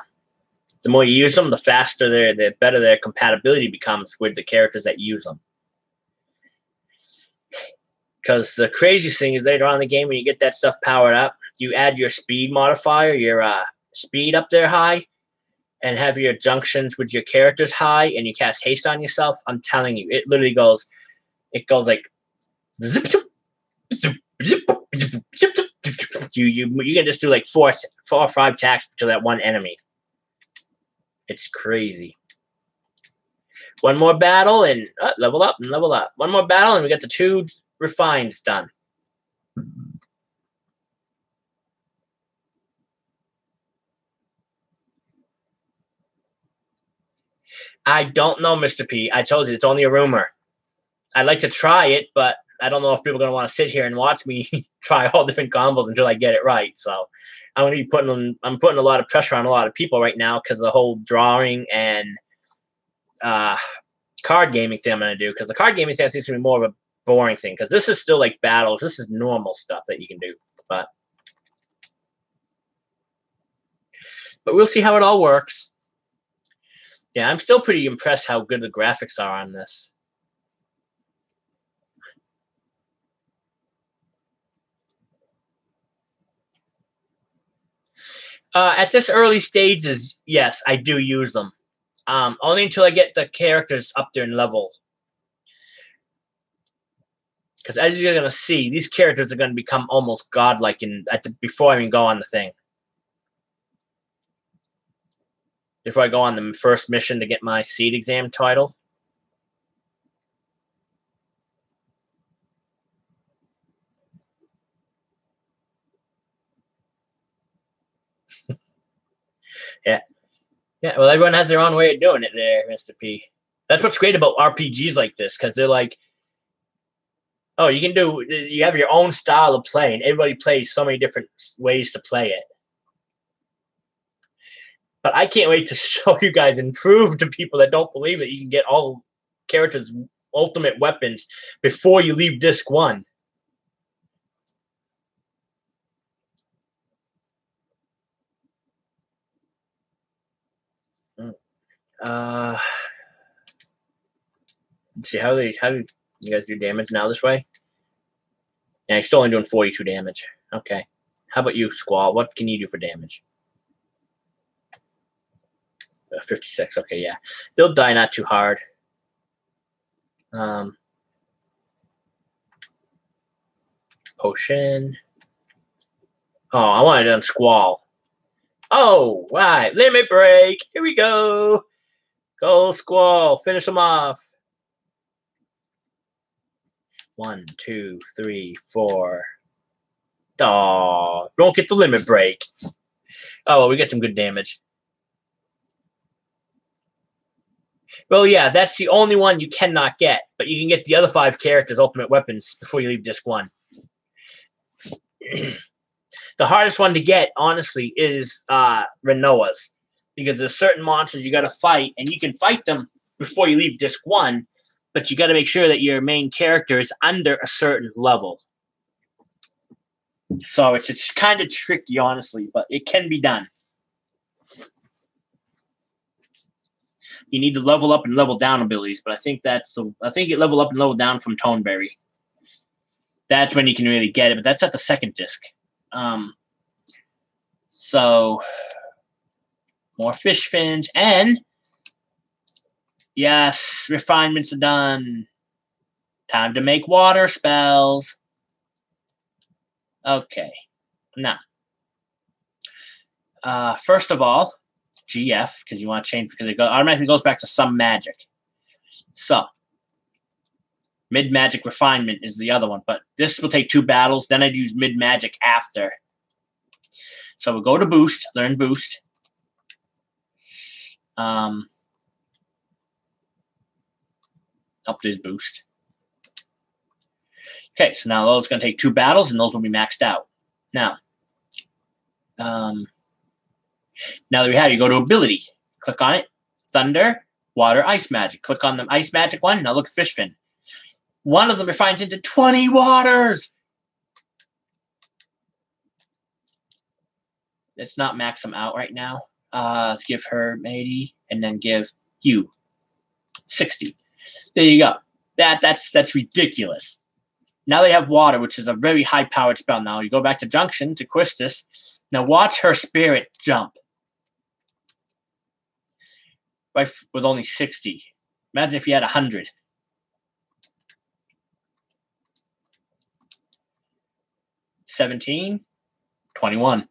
more you use them, the faster the better their compatibility becomes with the characters that use them. Because the craziest thing is later on in the game, when you get that stuff powered up, you add your speed modifier, your speed up there high, and have your junctions with your characters high, and you cast haste on yourself. I'm telling you, it literally goes. It goes like zip, zip, zip, zip, zip, zip, zip. You can just do like four or five attacks to that one enemy. It's crazy. One more battle and level up and level up. One more battle and we got the 2 refines done. I don't know, Mr. P. I told you it's only a rumor. I'd like to try it, but I don't know if people are going to want to sit here and watch me try all different combos until I get it right. So I'm going to be putting a lot of pressure on a lot of people right now because the whole drawing and card gaming thing I'm going to do. Because the card gaming thing seems to be more of a boring thing. Because this is still like battles. This is normal stuff that you can do. But we'll see how it all works. Yeah, I'm still pretty impressed how good the graphics are on this. At this early stages, yes, I do use them. Only until I get the characters up there in level. Because as you're going to see, these characters are going to become almost godlike before I even go on the thing. Before I go on the first mission to get my seed exam title. Yeah. Yeah, well, everyone has their own way of doing it there, Mr. P. That's what's great about RPGs like this, because they're like, oh, you have your own style of play, and everybody plays so many different ways to play it. But I can't wait to show you guys and prove to people that don't believe it you can get all characters' ultimate weapons before you leave disc 1. Let's see how do you guys do damage now this way? Yeah, you're still only doing 42 damage. Okay. How about you, Squall? What can you do for damage? 56. Okay, yeah. They'll die not too hard. Potion. Oh, I wanted it on Squall. Oh, right. Limit break. Here we go. Go, Squall. Finish them off. 1, 2, 3, 4. Oh, don't get the limit break. Oh, well, we get some good damage. Well, yeah, that's the only one you cannot get, but you can get the other 5 characters' ultimate weapons before you leave disc 1. The hardest one to get, honestly, is Renoa's, because there's certain monsters you got to fight, and you can fight them before you leave disc 1, but you got to make sure that your main character is under a certain level. So it's kind of tricky, honestly, but it can be done. You need to level up and level down abilities, but I think you level up and level down from Toneberry. That's when you can really get it, but that's at the second disc. So more fish fins, and yes, refinements are done. Time to make water spells. Okay, now, first of all, GF, because you want to change, because it automatically goes back to some magic. So, mid-magic refinement is the other one, but this will take 2 battles. Then I'd use mid-magic after. So we'll go to boost, learn boost. Update boost. Okay, so now those are going to take 2 battles, and those will be maxed out. Now that we have, you go to ability. Click on it. Thunder, water, ice magic. Click on the ice magic one. Now look at fish fin. One of them refines into 20 waters. Let's not max them out right now. Let's give her 80 and then give you 60. There you go. That's ridiculous. Now they have water, which is a very high-powered spell. Now you go back to Junction, to Quistis. Now watch her spirit jump. Right, with only 60. Imagine if you had 100. 17, 21.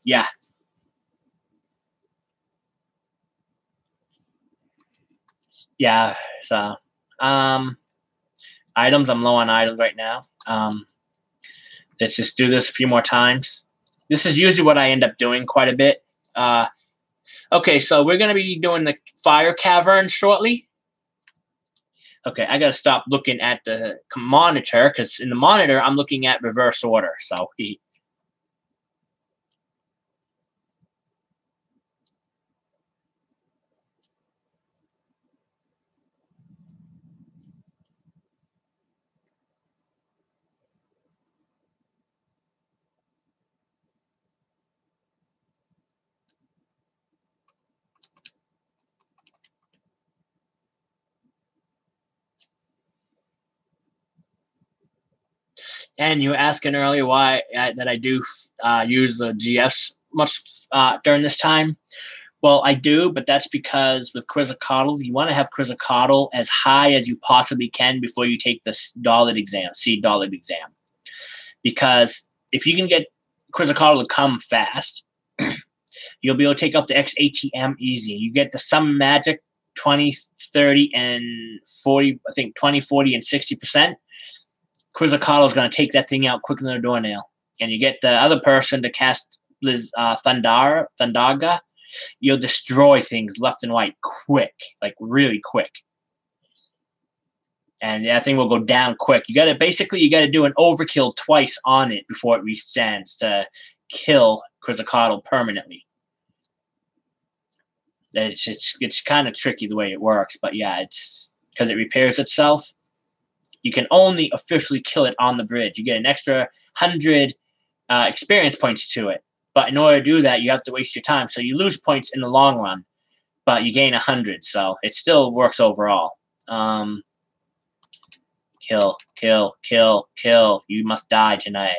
Yeah. Yeah. So, items. I'm low on items right now. Let's just do this a few more times. This is usually what I end up doing quite a bit. Okay, so we're going to be doing the fire cavern shortly. Okay, I got to stop looking at the monitor, because in the monitor, I'm looking at reverse order. So and you were asking earlier why that I do use the GS much during this time. Well, I do, but that's because with Quetzalcoatl, you want to have Quetzalcoatl as high as you possibly can before you take the Dalit exam, Seed Dalit exam. Because if you can get Quetzalcoatl to come fast, you'll be able to take up the XATM easy. You get the some magic 20, 30, and 40, I think 20, 40, and 60%. Quetzalcoatl is going to take that thing out quicker than a doornail. And you get the other person to cast Thundaga, you'll destroy things left and right quick, like really quick. And that thing will go down quick. You got to do an overkill twice on it before it resends to kill Quetzalcoatl permanently. It's kind of tricky the way it works, but yeah, it's because it repairs itself. You can only officially kill it on the bridge. You get an extra 100 experience points to it. But in order to do that, you have to waste your time. So you lose points in the long run, but you gain 100. So it still works overall. Kill, kill, kill, kill. You must die tonight.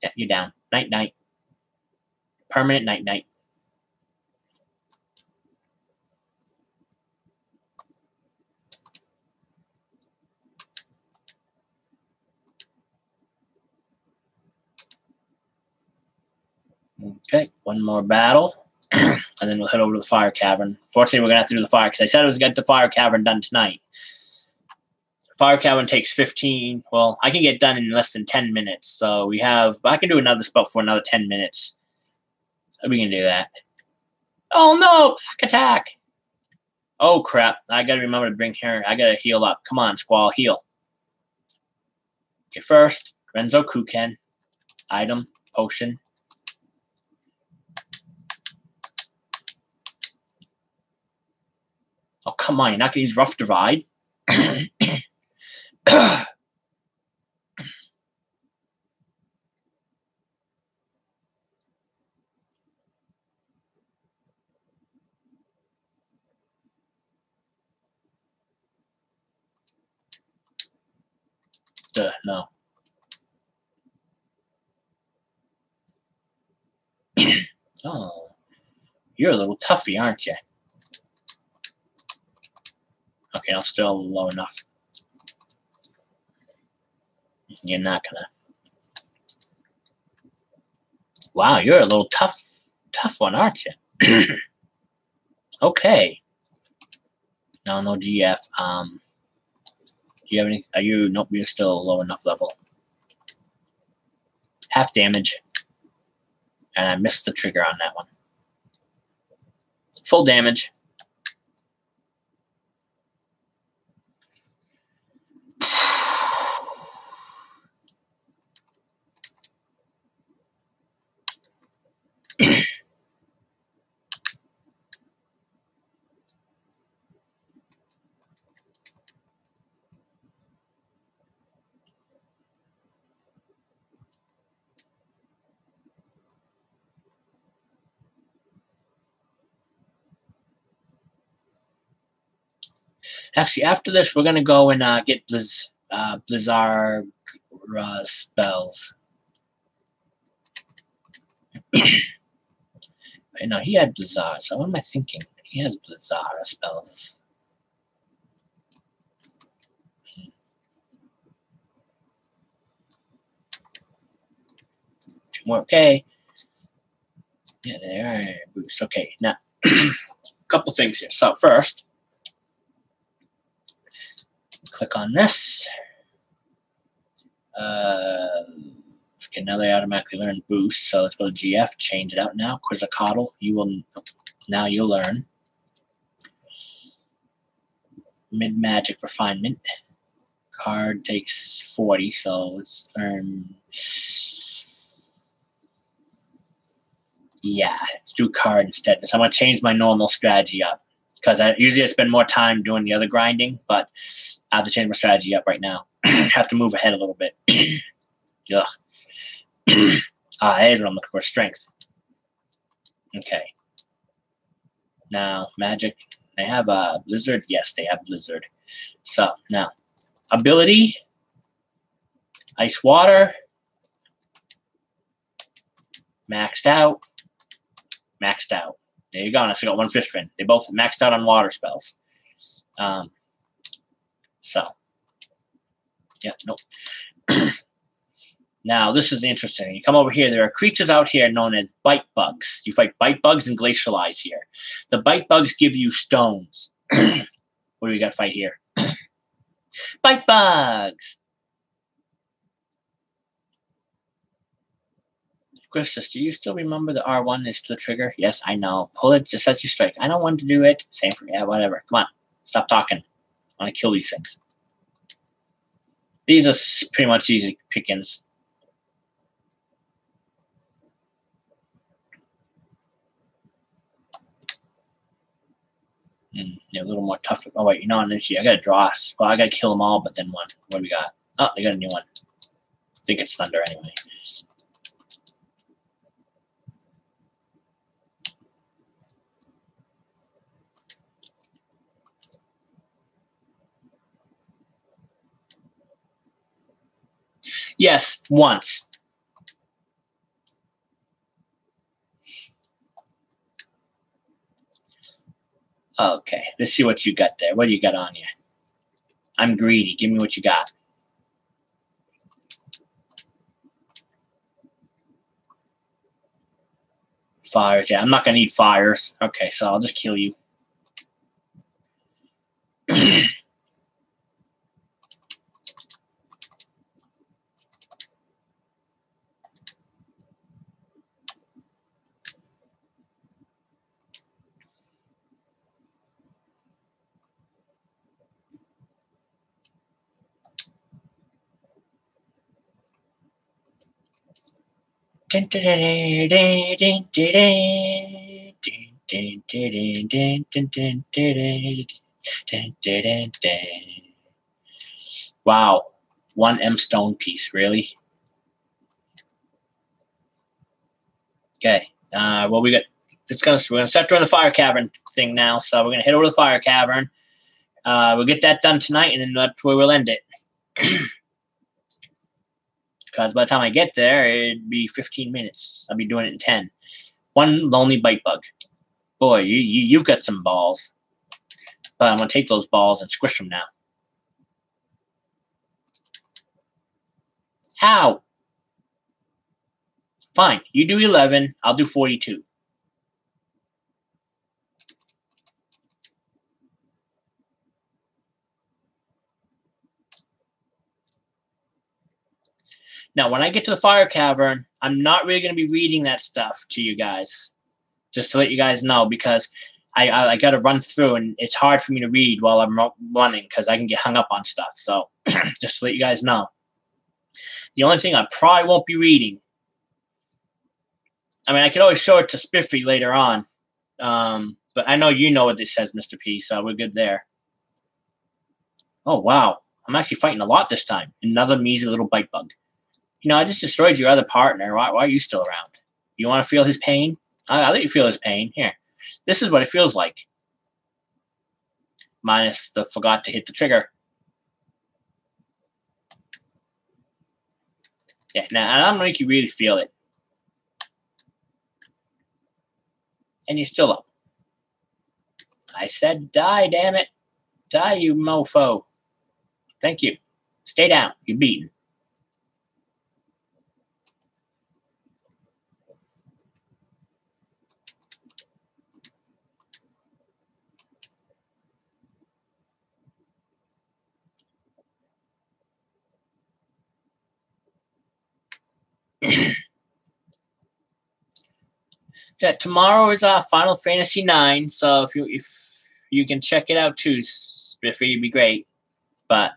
Yeah, you're down. Night, night. Permanent night, night. Okay, one more battle, and then we'll head over to the fire cavern. Fortunately, we're going to have to do the fire, because I said I was going to get the fire cavern done tonight. Fire cavern takes 15. Well, I can get done in less than 10 minutes. So I can do another spell for another 10 minutes. So we can do that. Oh no! Attack! Oh crap. I gotta remember to bring her. I gotta heal up. Come on, Squall, heal. Okay, first, Renzo Kuken. Item, potion. Oh, come on, you're not gonna use Rough Divide? No. Oh, you're a little toughy, aren't you? Okay, I'm still low enough. You're not gonna. Wow, you're a little tough one, aren't you? Okay. No GF. Do you have any? Are you? Nope, you're still low enough level. Half damage. And I missed the trigger on that one. Full damage. Actually, after this, we're gonna go and get Blizzard spells. No, he had Blizzard. So what am I thinking? He has Blizzard spells. We're okay. Yeah, there. Boost. Okay, now a couple things here. So first, click on this. Okay, now they automatically learn boost. So let's go to GF, change it out now. Quizzicatal, you'll learn. Mid magic refinement. Card takes 40, so let's learn. Yeah, let's do card instead. So I'm gonna change my normal strategy up because usually I spend more time doing the other grinding, but I have to change my strategy up right now. Have to move ahead a little bit. Ugh. There's what I'm looking for. Strength. Okay. Now, magic. They have a blizzard. Yes, they have blizzard. So now, ability. Ice water. Maxed out. Maxed out. There you go. And I still got one fish fin. They both maxed out on water spells. So, yeah, nope. Now, this is interesting. You come over here. There are creatures out here known as bite bugs. You fight bite bugs and glacial eyes here. The bite bugs give you stones. What do we got to fight here? Bite bugs! Christus, do you still remember the R1 is the trigger? Yes, I know. Pull it just as you strike. I don't want to do it. Same for, yeah, whatever. Come on. Stop talking. I want to kill these things. These are pretty much easy pickings. Yeah, a little more tough. Oh, wait, you know, I got to draw. Well, I got to kill them all, but then one. What do we got? Oh, they got a new one. I think it's Thunder anyway. Yes, once. Okay, let's see what you got there. What do you got on you? I'm greedy. Give me what you got. Fires. Yeah, I'm not going to need fires. Okay, so I'll just kill you. Wow, one M stone piece, really? Okay. Well, we're gonna start doing the fire cavern thing now. So we're gonna head over to the fire cavern. We'll get that done tonight, and then that's where we'll end it. Because by the time I get there, it'd be 15 minutes. I'll be doing it in 10. One lonely bite bug. Boy, you've got some balls. But I'm gonna take those balls and squish them now. Ow! Fine, you do 11, I'll do 42. Now, when I get to the fire cavern, I'm not really going to be reading that stuff to you guys. Just to let you guys know, because I got to run through, and it's hard for me to read while I'm running, because I can get hung up on stuff. So, just to let you guys know. The only thing I probably won't be reading, I mean, I could always show it to Spiffy later on. But I know you know what this says, Mr. P, so we're good there. Oh, wow. I'm actually fighting a lot this time. Another measly little bite bug. You know, I just destroyed your other partner. Why are you still around? You want to feel his pain? I'll let you feel his pain. Here. This is what it feels like. Minus the forgot to hit the trigger. Yeah, now I'm going to make you really feel it. And you're still up. I said die, damn it. Die, you mofo. Thank you. Stay down. You're beaten. Yeah, tomorrow is Final Fantasy IX, so if you can check it out too, it'd be great. But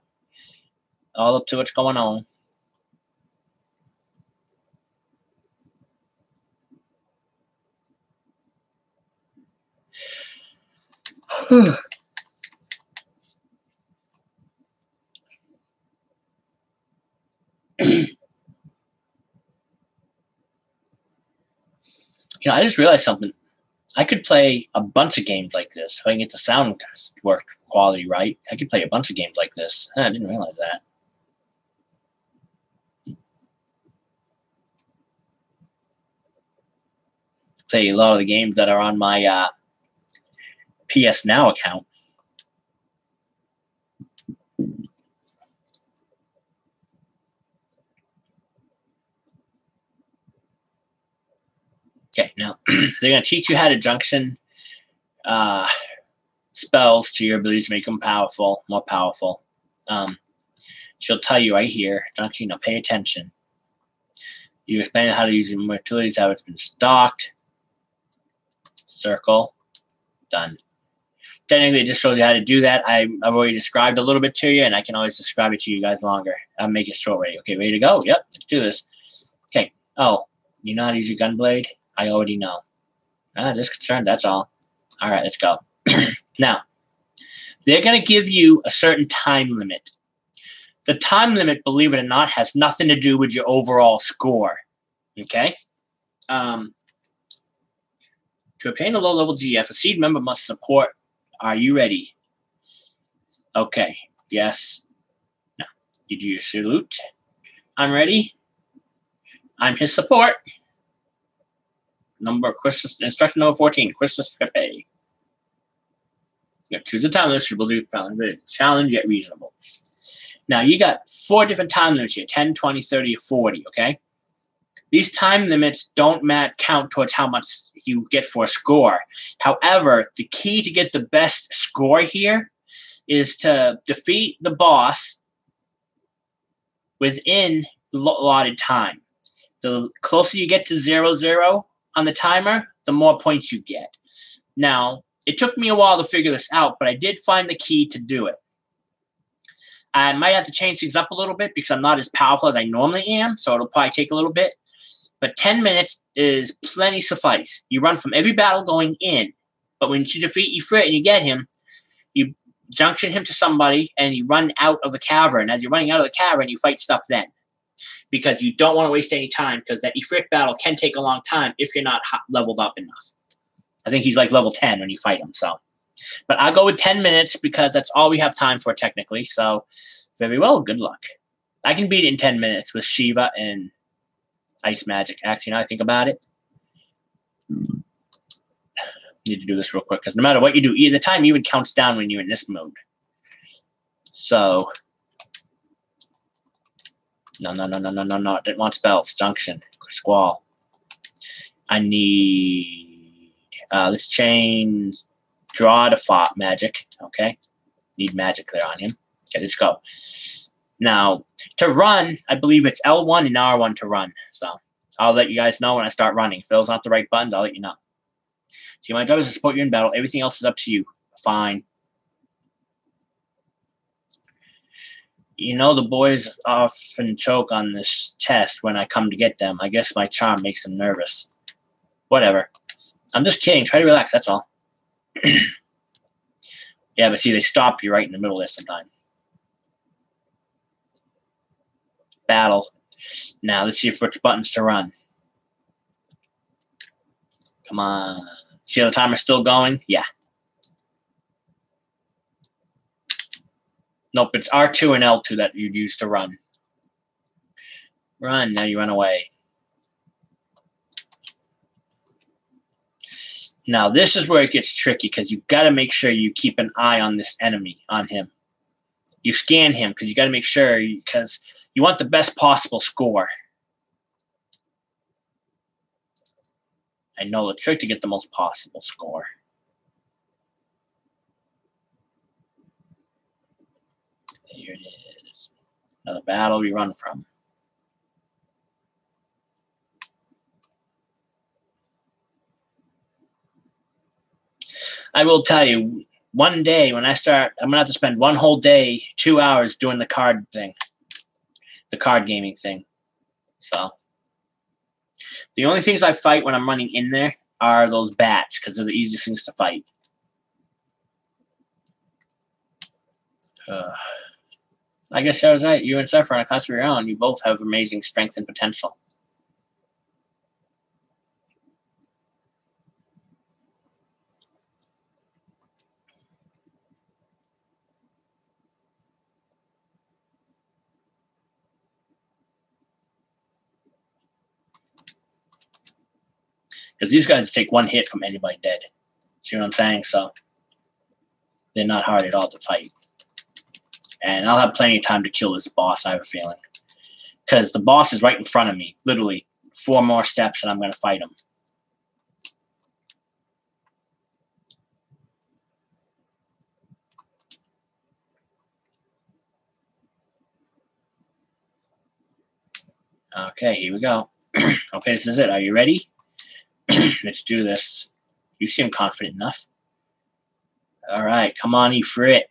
all up to what's going on. I just realized something. I could play a bunch of games like this. If I can get the sound work quality right, I could play a bunch of games like this. I didn't realize that. Play a lot of the games that are on my PS Now account. Okay, now they're going to teach you how to junction spells to your abilities to make them powerful, more powerful. She'll tell you right here, junction, pay attention. You explain how to use your utilities, how it's been stocked. Circle. Done. Technically, it just shows you how to do that. I've already described a little bit to you, and I can always describe it to you guys longer. I'll make it short ready. Okay, ready to go? Yep, let's do this. Okay. Oh, you know how to use your gun blade? I already know. Just concerned, that's all. All right, let's go. Now, they're going to give you a certain time limit. The time limit, believe it or not, has nothing to do with your overall score. Okay? To obtain a low-level GF, a seed member must support. Are you ready? Okay. Yes. No. You do your salute. I'm ready. I'm his support. Instruction number 14. Christus Pepe. You got choose a time limit. Challenge yet reasonable. Now, you got 4 different time limits here. 10, 20, 30, or 40, okay? These time limits don't count towards how much you get for a score. However, the key to get the best score here is to defeat the boss within the allotted time. The closer you get to 0-0 on the timer, the more points you get. Now, it took me a while to figure this out, but I did find the key to do it. I might have to change things up a little bit because I'm not as powerful as I normally am, so it'll probably take a little bit. But 10 minutes is plenty suffice. You run from every battle going in, but when you defeat ff8 and you get him, you junction him to somebody and you run out of the cavern. As you're running out of the cavern, you fight stuff then. Because you don't want to waste any time, because that ff8 battle can take a long time if you're not leveled up enough. I think he's like level 10 when you fight him, so. But I go with 10 minutes because that's all we have time for technically. So, very well, good luck. I can beat it in 10 minutes with Shiva and Ice Magic. Actually, now I think about it, need to do this real quick because no matter what you do, the time even counts down when you're in this mode. So, no. Didn't want spells. Junction. Squall. I need, let's change draw to fought magic. Okay. Need magic there on him. Okay, let's go. Now, to run, I believe it's L1 and R1 to run. So, I'll let you guys know when I start running. If those aren't the right buttons, I'll let you know. See, my job is to support you in battle. Everything else is up to you. Fine. You know, the boys often choke on this test when I come to get them. I guess my charm makes them nervous. Whatever. I'm just kidding. Try to relax, that's all. Yeah, but see, they stop you right in the middle there sometimes. Battle. Now, let's see which buttons to run. Come on. See how the timer's still going? Yeah. Nope, it's R2 and L2 that you'd use to run. Run. Now you run away. Now, this is where it gets tricky because you got to make sure you keep an eye on this enemy, on him. You scan him because you got to make sure because you want the best possible score. I know the trick to get the most possible score. Here it is. Another battle we run from. I will tell you, one day when I start, I'm going to have to spend one whole day, 2 hours doing the card thing, the card gaming thing. So the only things I fight when I'm running in there are those bats because they're the easiest things to fight. I guess I was right. You and Seth are on a class of your own. You both have amazing strength and potential. Because these guys take one hit from anybody dead. See what I'm saying? So they're not hard at all to fight. And I'll have plenty of time to kill this boss, I have a feeling. Because the boss is right in front of me. Literally 4 more steps and I'm going to fight him. Okay, here we go. Okay, this is it. Are you ready? Let's do this. You seem confident enough. All right, come on, ff8.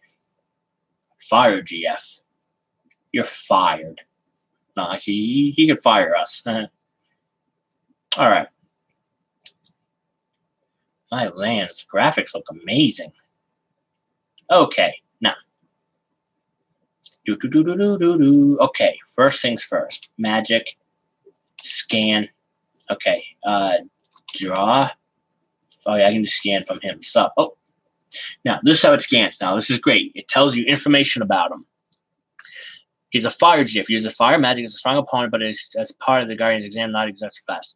Fire, GF. You're fired. No, actually, he could fire us. All right. My lands, graphics look amazing. Okay, now. Okay, first things first. Magic. Scan. Okay, draw. Oh, yeah, I can just scan from him. Sup. Oh, now, this is how it scans now. This is great. It tells you information about him. He's a fire GF. He uses fire magic as a strong opponent, but is as part of the Guardian's exam, not exhaustive class.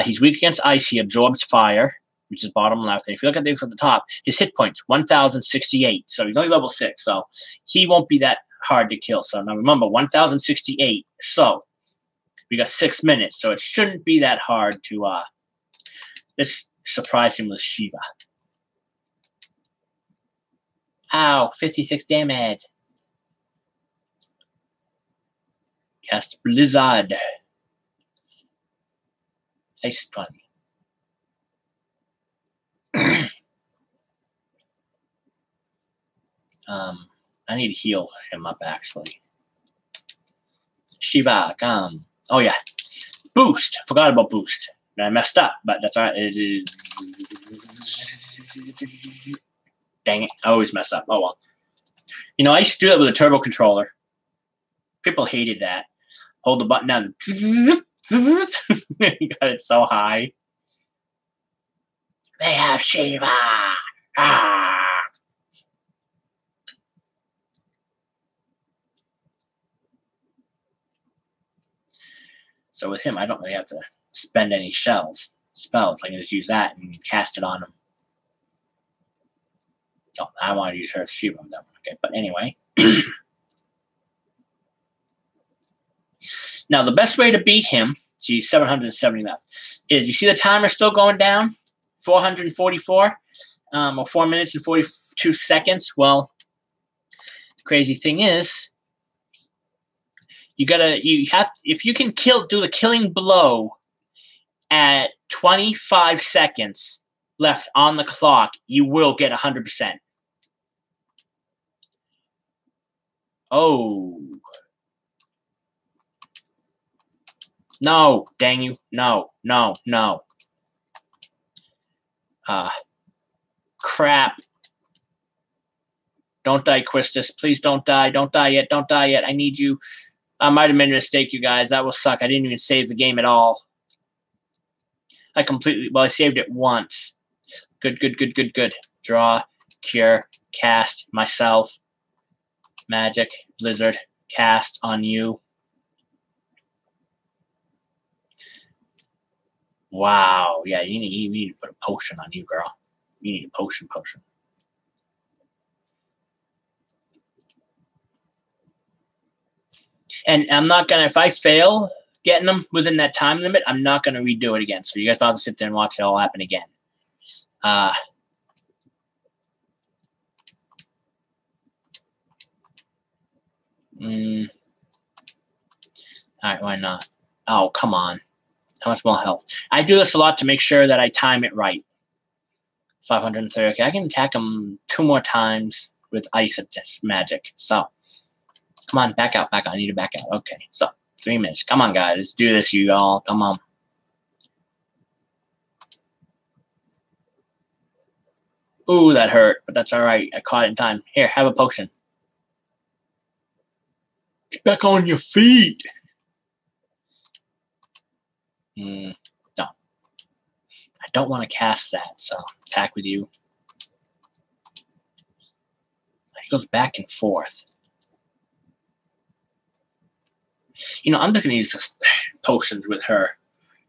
He's weak against ice. He absorbs fire, which is bottom left. And if you look at things at the top, his hit points, 1,068. So he's only level 6. So he won't be that hard to kill. So now remember, 1,068. So we got 6 minutes. So it shouldn't be that hard to let's surprise him with Shiva. Ow, 56 damage. Cast Blizzard. Ice 20. I need to heal him up, actually. Shiva, come. Oh, yeah. Boost. Forgot about boost. I messed up, but that's all right. Dang it. I always mess up. Oh, well. You know, I used to do that with a turbo controller. People hated that. Hold the button down. You got it so high. They have Shiva. Ah. So with him, I don't really have to spend any spells. I can just use that and cast it on him. Oh, I want to use her Shiva on that one. Okay, but anyway. Now, the best way to beat him, see, 770 left, is you see the timer still going down? 444, or 4 minutes and 42 seconds. Well, the crazy thing is, if you can do the killing blow at 25 seconds left on the clock, you will get 100%. Oh. No, dang you. No. Crap. Don't die, Quistis. Please don't die. Don't die yet. Don't die yet. I need you. I might have made a mistake, you guys. That will suck. I didn't even save the game at all. I saved it once. Good. Draw, cure, cast, myself, magic, blizzard, cast on you. Wow. Yeah, you need to put a potion on you, girl. You need a potion. And I'm not going to, if I fail getting them within that time limit, I'm not going to redo it again. So you guys don't have to sit there and watch it all happen again. All right, why not? Oh, come on. How much more health? I do this a lot to make sure that I time it right. 530. Okay, I can attack him 2 more times with ice magic. So, come on, back out, back out. I need to back out. Okay, so 3 minutes. Come on, guys. Let's do this, you all. Come on. Ooh, that hurt, but that's all right. I caught it in time. Here, have a potion. Get back on your feet. No. I don't want to cast that, so attack with you. He goes back and forth. You know, I'm just going to use this potions with her.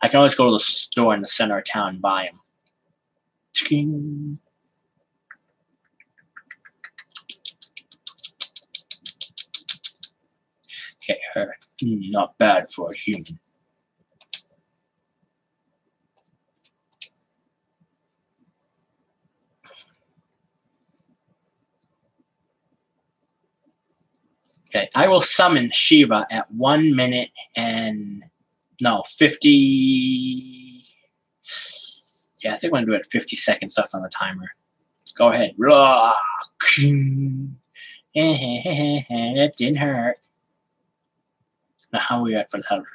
I can always go to the store in the center of town and buy them. Ching. Okay, her. Not bad for a human. Okay, I will summon Shiva at 1 minute and 50. Yeah, I think I'm going to do it at 50 seconds left on the timer. Go ahead. That didn't hurt. Now, how are we at for the health?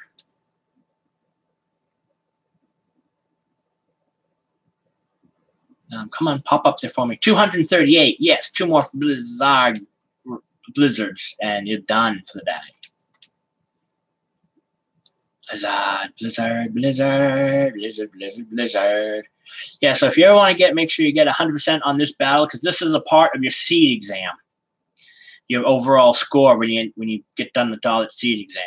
Come on, pop up there for me. 238. Yes, 2 more blizzards, and you're done for the day. Blizzard. Yeah, so if you ever want to make sure you get 100% on this battle, because this is a part of your seed exam. Your overall score when you get done with all that seed exam.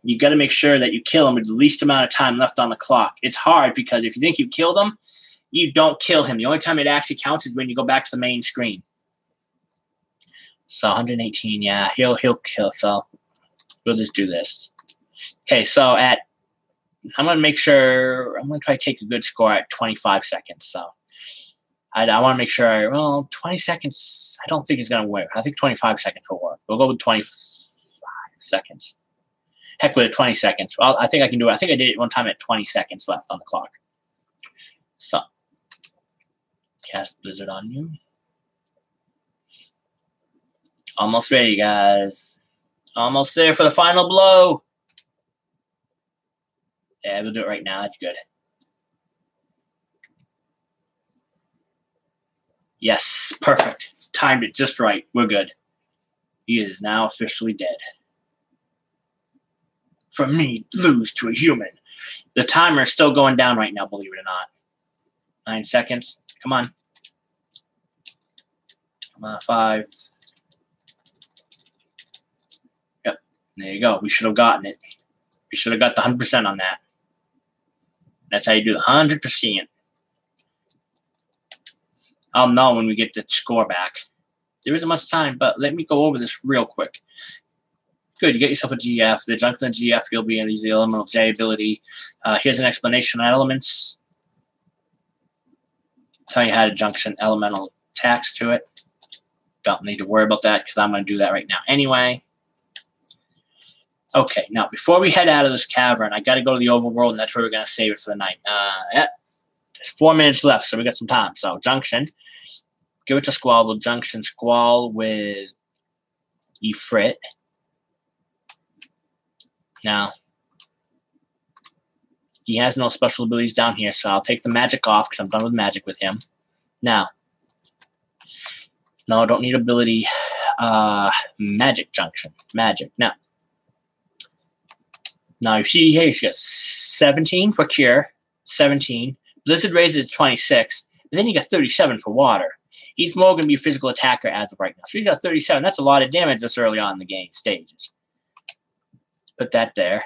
You got to make sure that you kill him with the least amount of time left on the clock. It's hard because if you think you killed him, you don't kill him. The only time it actually counts is when you go back to the main screen. So 118, yeah, he'll kill. So we'll just do this. Okay, so I'm gonna make sure I'm gonna try to take a good score at 25 seconds. So I want to make sure. 20 seconds. I don't think it's gonna work. I think 25 seconds will work. We'll go with 25 seconds. Heck with it, 20 seconds. Well, I think I can do it. I think I did it one time at 20 seconds left on the clock. So, cast Blizzard on you. Almost ready, guys. Almost there for the final blow. Yeah, we'll do it right now. That's good. Yes, perfect. Timed it just right. We're good. He is now officially dead. From me, lose to a human. The timer is still going down right now, believe it or not. 9 seconds. Come on. Come on, 5. Yep. There you go. We should have gotten it. We should have got the 100% on that. That's how you do the 100%. I'll know when we get the score back. There isn't much time, but let me go over this real quick. Good, you get yourself a GF. The junk in the GF, you'll be in the elemental J ability. Here's an explanation on elements. Tell you how to junction elemental attacks to it. Don't need to worry about that because I'm going to do that right now anyway. Okay, now before we head out of this cavern, I got to go to the overworld, and that's where we're going to save it for the night. There's 4 minutes left, so we got some time. So junction, give it to Squall. We'll junction Squall with Ifrit. Now, he has no special abilities down here, so I'll take the magic off because I'm done with magic with him. Now, no, I don't need ability. Magic junction. Magic. Now you see here, he's got 17 for cure, 17. Blizzard raises to 26, but then you got 37 for water. He's more going to be a physical attacker as of right now. So he's got 37. That's a lot of damage this early on in the game stages. Put that there.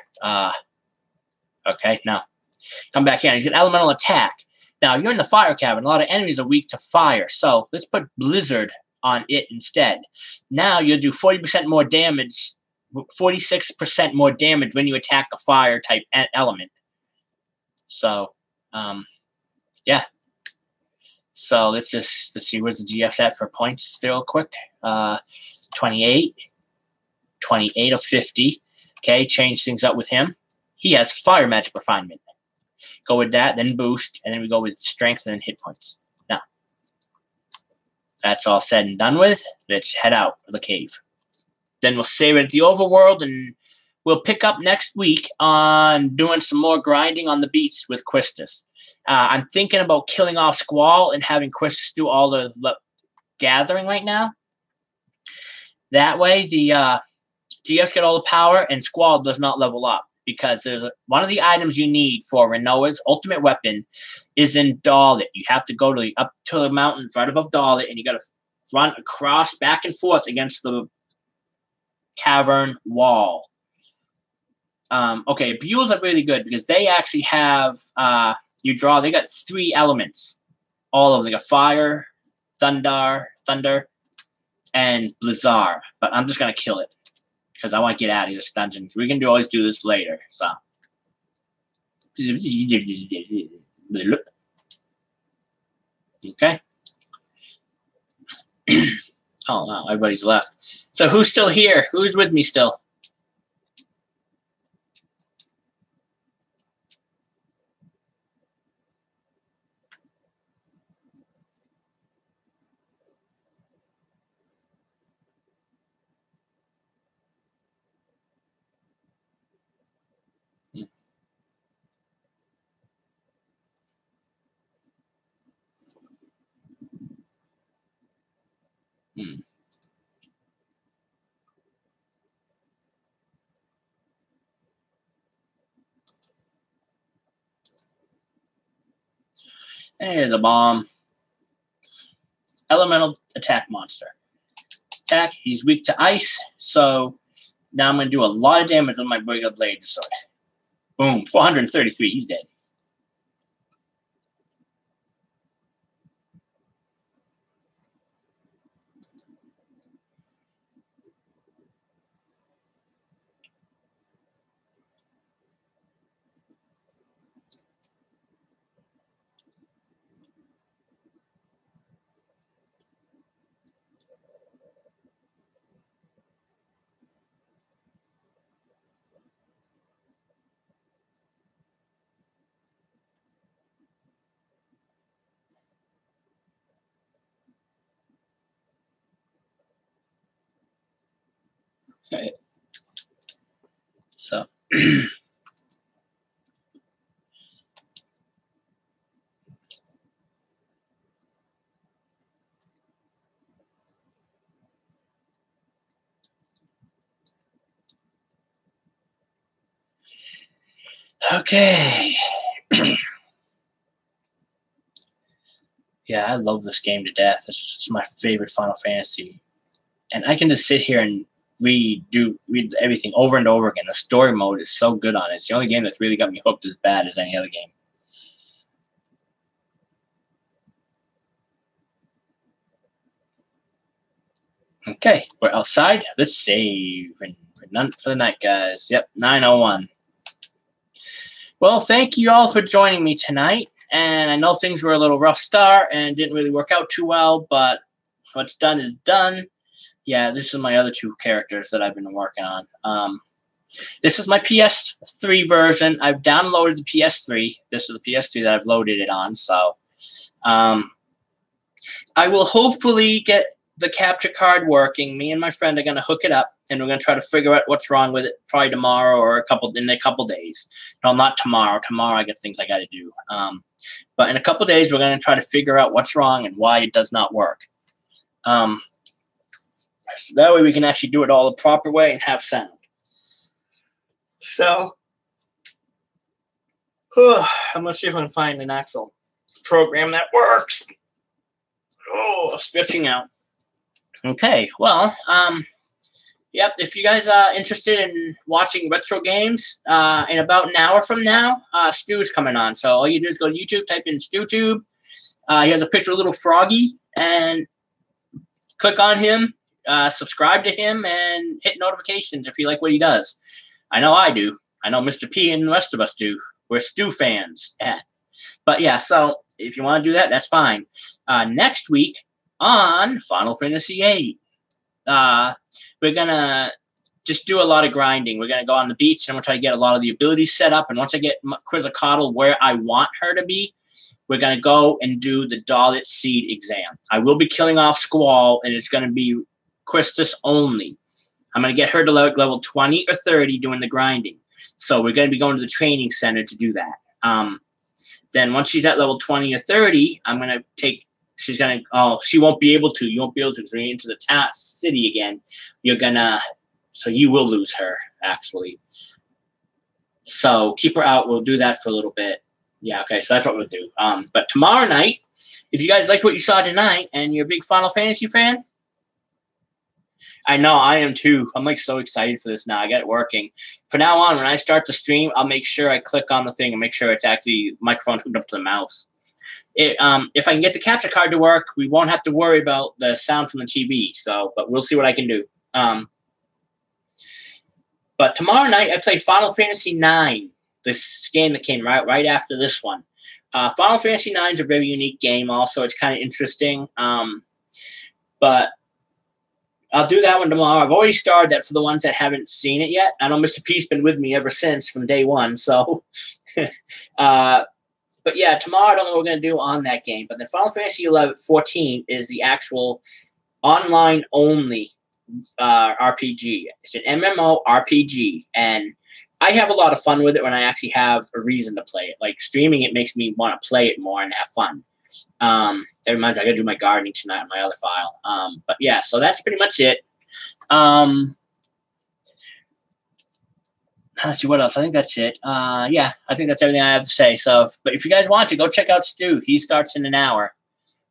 Okay, now come back here. He's got elemental attack. Now you're in the fire cavern. A lot of enemies are weak to fire, so let's put Blizzard on it instead. Now you'll do 40% more damage, 46% more damage when you attack a fire type element. So, yeah. So let's see where's the GF's at for points real quick. 28 of 50. Okay, change things up with him. he has fire magic refinement. Go with that, then boost, and then we go with strength and then hit points. Now, that's all said and done with. Let's head out of the cave. Then we'll save it at the overworld, and we'll pick up next week on doing some more grinding on the beats with Quistis. I'm thinking about killing off Squall and having Quistis do all the gathering right now. That way, the GFs get all the power, and Squall does not level up. Because there's one of the items you need for Renoa's ultimate weapon is in Dalit. You have to go up to the mountain right above Dalit, and you got to run across back and forth against the cavern wall. Okay, Buells are really good because they actually have they got 3 elements. All of them. They got fire, thunder, and blizzard. But I'm just gonna kill it. Because I want to get out of this dungeon. We can always do this later. So. Okay. Oh, wow. Everybody's left. So who's still here? Who's with me still? There's a bomb. Elemental attack monster. Attack. He's weak to ice, so now I'm going to do a lot of damage with my regular blade sword. Boom. 433. He's dead. Okay. So. Okay. Yeah, I love this game to death. It's my favorite Final Fantasy. And I can just sit here and read everything over and over again. The story mode is so good on it. It's the only game that's really got me hooked as bad as any other game. Okay, we're outside. Let's save. We're none for the night, guys. Yep, 9:01. Well, thank you all for joining me tonight. And I know things were a little rough start and didn't really work out too well, but what's done is done. Yeah, this is my other 2 characters that I've been working on. This is my PS3 version. I've downloaded the PS3. This is the PS3 that I've loaded it on. So I will hopefully get the capture card working. Me and my friend are going to hook it up, and we're going to try to figure out what's wrong with it probably tomorrow or in a couple days. No, not tomorrow. Tomorrow I got things I got to do. But in a couple days, we're going to try to figure out what's wrong and why it does not work. So that way we can actually do it all the proper way and have sound. So, I'm going to see if I can find an actual program that works. Oh, stretching out. Okay, well, yep, if you guys are interested in watching retro games, in about an hour from now, Stu's coming on. So all you do is go to YouTube, type in StuTube. He has a picture of little Froggy, and click on him, subscribe to him, and hit notifications if you like what he does. I know I do. I know Mr. P and the rest of us do. We're Stu fans. But yeah, so if you want to do that, that's fine. Next week on Final Fantasy VIII, we're going to just do a lot of grinding. We're going to go on the beach, and I'm going to try to get a lot of the abilities set up. And once I get Quetzalcoatl where I want her to be, we're going to go and do the Dalit Seed exam. I will be killing off Squall, and it's going to be Quistis only. I'm going to get her to level 20 or 30 doing the grinding. So we're going to be going to the training center to do that. Then once she's at level 20 or 30, I'm going to take – she's going to – oh, she won't be able to. You won't be able to bring into the city again. You're going to – so you will lose her, actually. So keep her out. We'll do that for a little bit. Yeah, okay, so that's what we'll do. But tomorrow night, if you guys like what you saw tonight and you're a big Final Fantasy fan, I know, I am too. I'm like so excited for this now. I got it working. From now on, when I start the stream, I'll make sure I click on the thing and make sure it's actually microphone hooked up to the mouse. If I can get the capture card to work, we won't have to worry about the sound from the TV. So, but we'll see what I can do. But tomorrow night, I play Final Fantasy IX, this game that came right after this one. Final Fantasy IX is a very unique game also. It's kind of interesting. But I'll do that one tomorrow. I've already started that for the ones that haven't seen it yet. I know Mr. P's been with me ever since from day one. So, but yeah, tomorrow I don't know what we're going to do on that game. But the Final Fantasy 14 is the actual online-only RPG. It's an MMO RPG, and I have a lot of fun with it when I actually have a reason to play it. Like streaming, it makes me want to play it more and have fun. That reminds me, I gotta do my gardening tonight on my other file. But yeah, so that's pretty much it. Let's see what else. I think that's it. Yeah, I think that's everything I have to say. So, but if you guys want to, go check out Stu. He starts in an hour.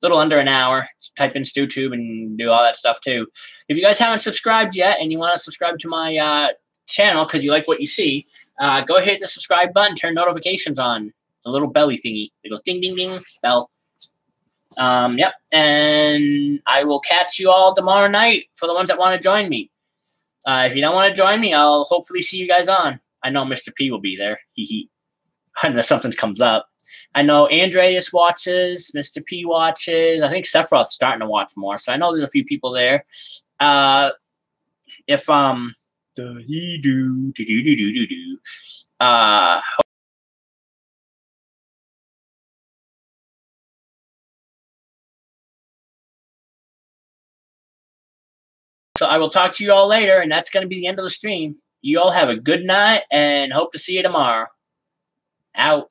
Little under an hour. Type in StuTube and do all that stuff too. If you guys haven't subscribed yet and you want to subscribe to my channel because you like what you see, go hit the subscribe button, turn notifications on. The little belly thingy. It goes ding, ding, ding, bell. Yep. And I will catch you all tomorrow night for the ones that want to join me. If you don't want to join me, I'll hopefully see you guys on. I know Mr. P will be there. Unless something comes up. I know Andreas watches, Mr. P watches. I think Sephiroth's starting to watch more, so I know there's a few people there. So I will talk to you all later, and that's going to be the end of the stream. You all have a good night, and hope to see you tomorrow. Out.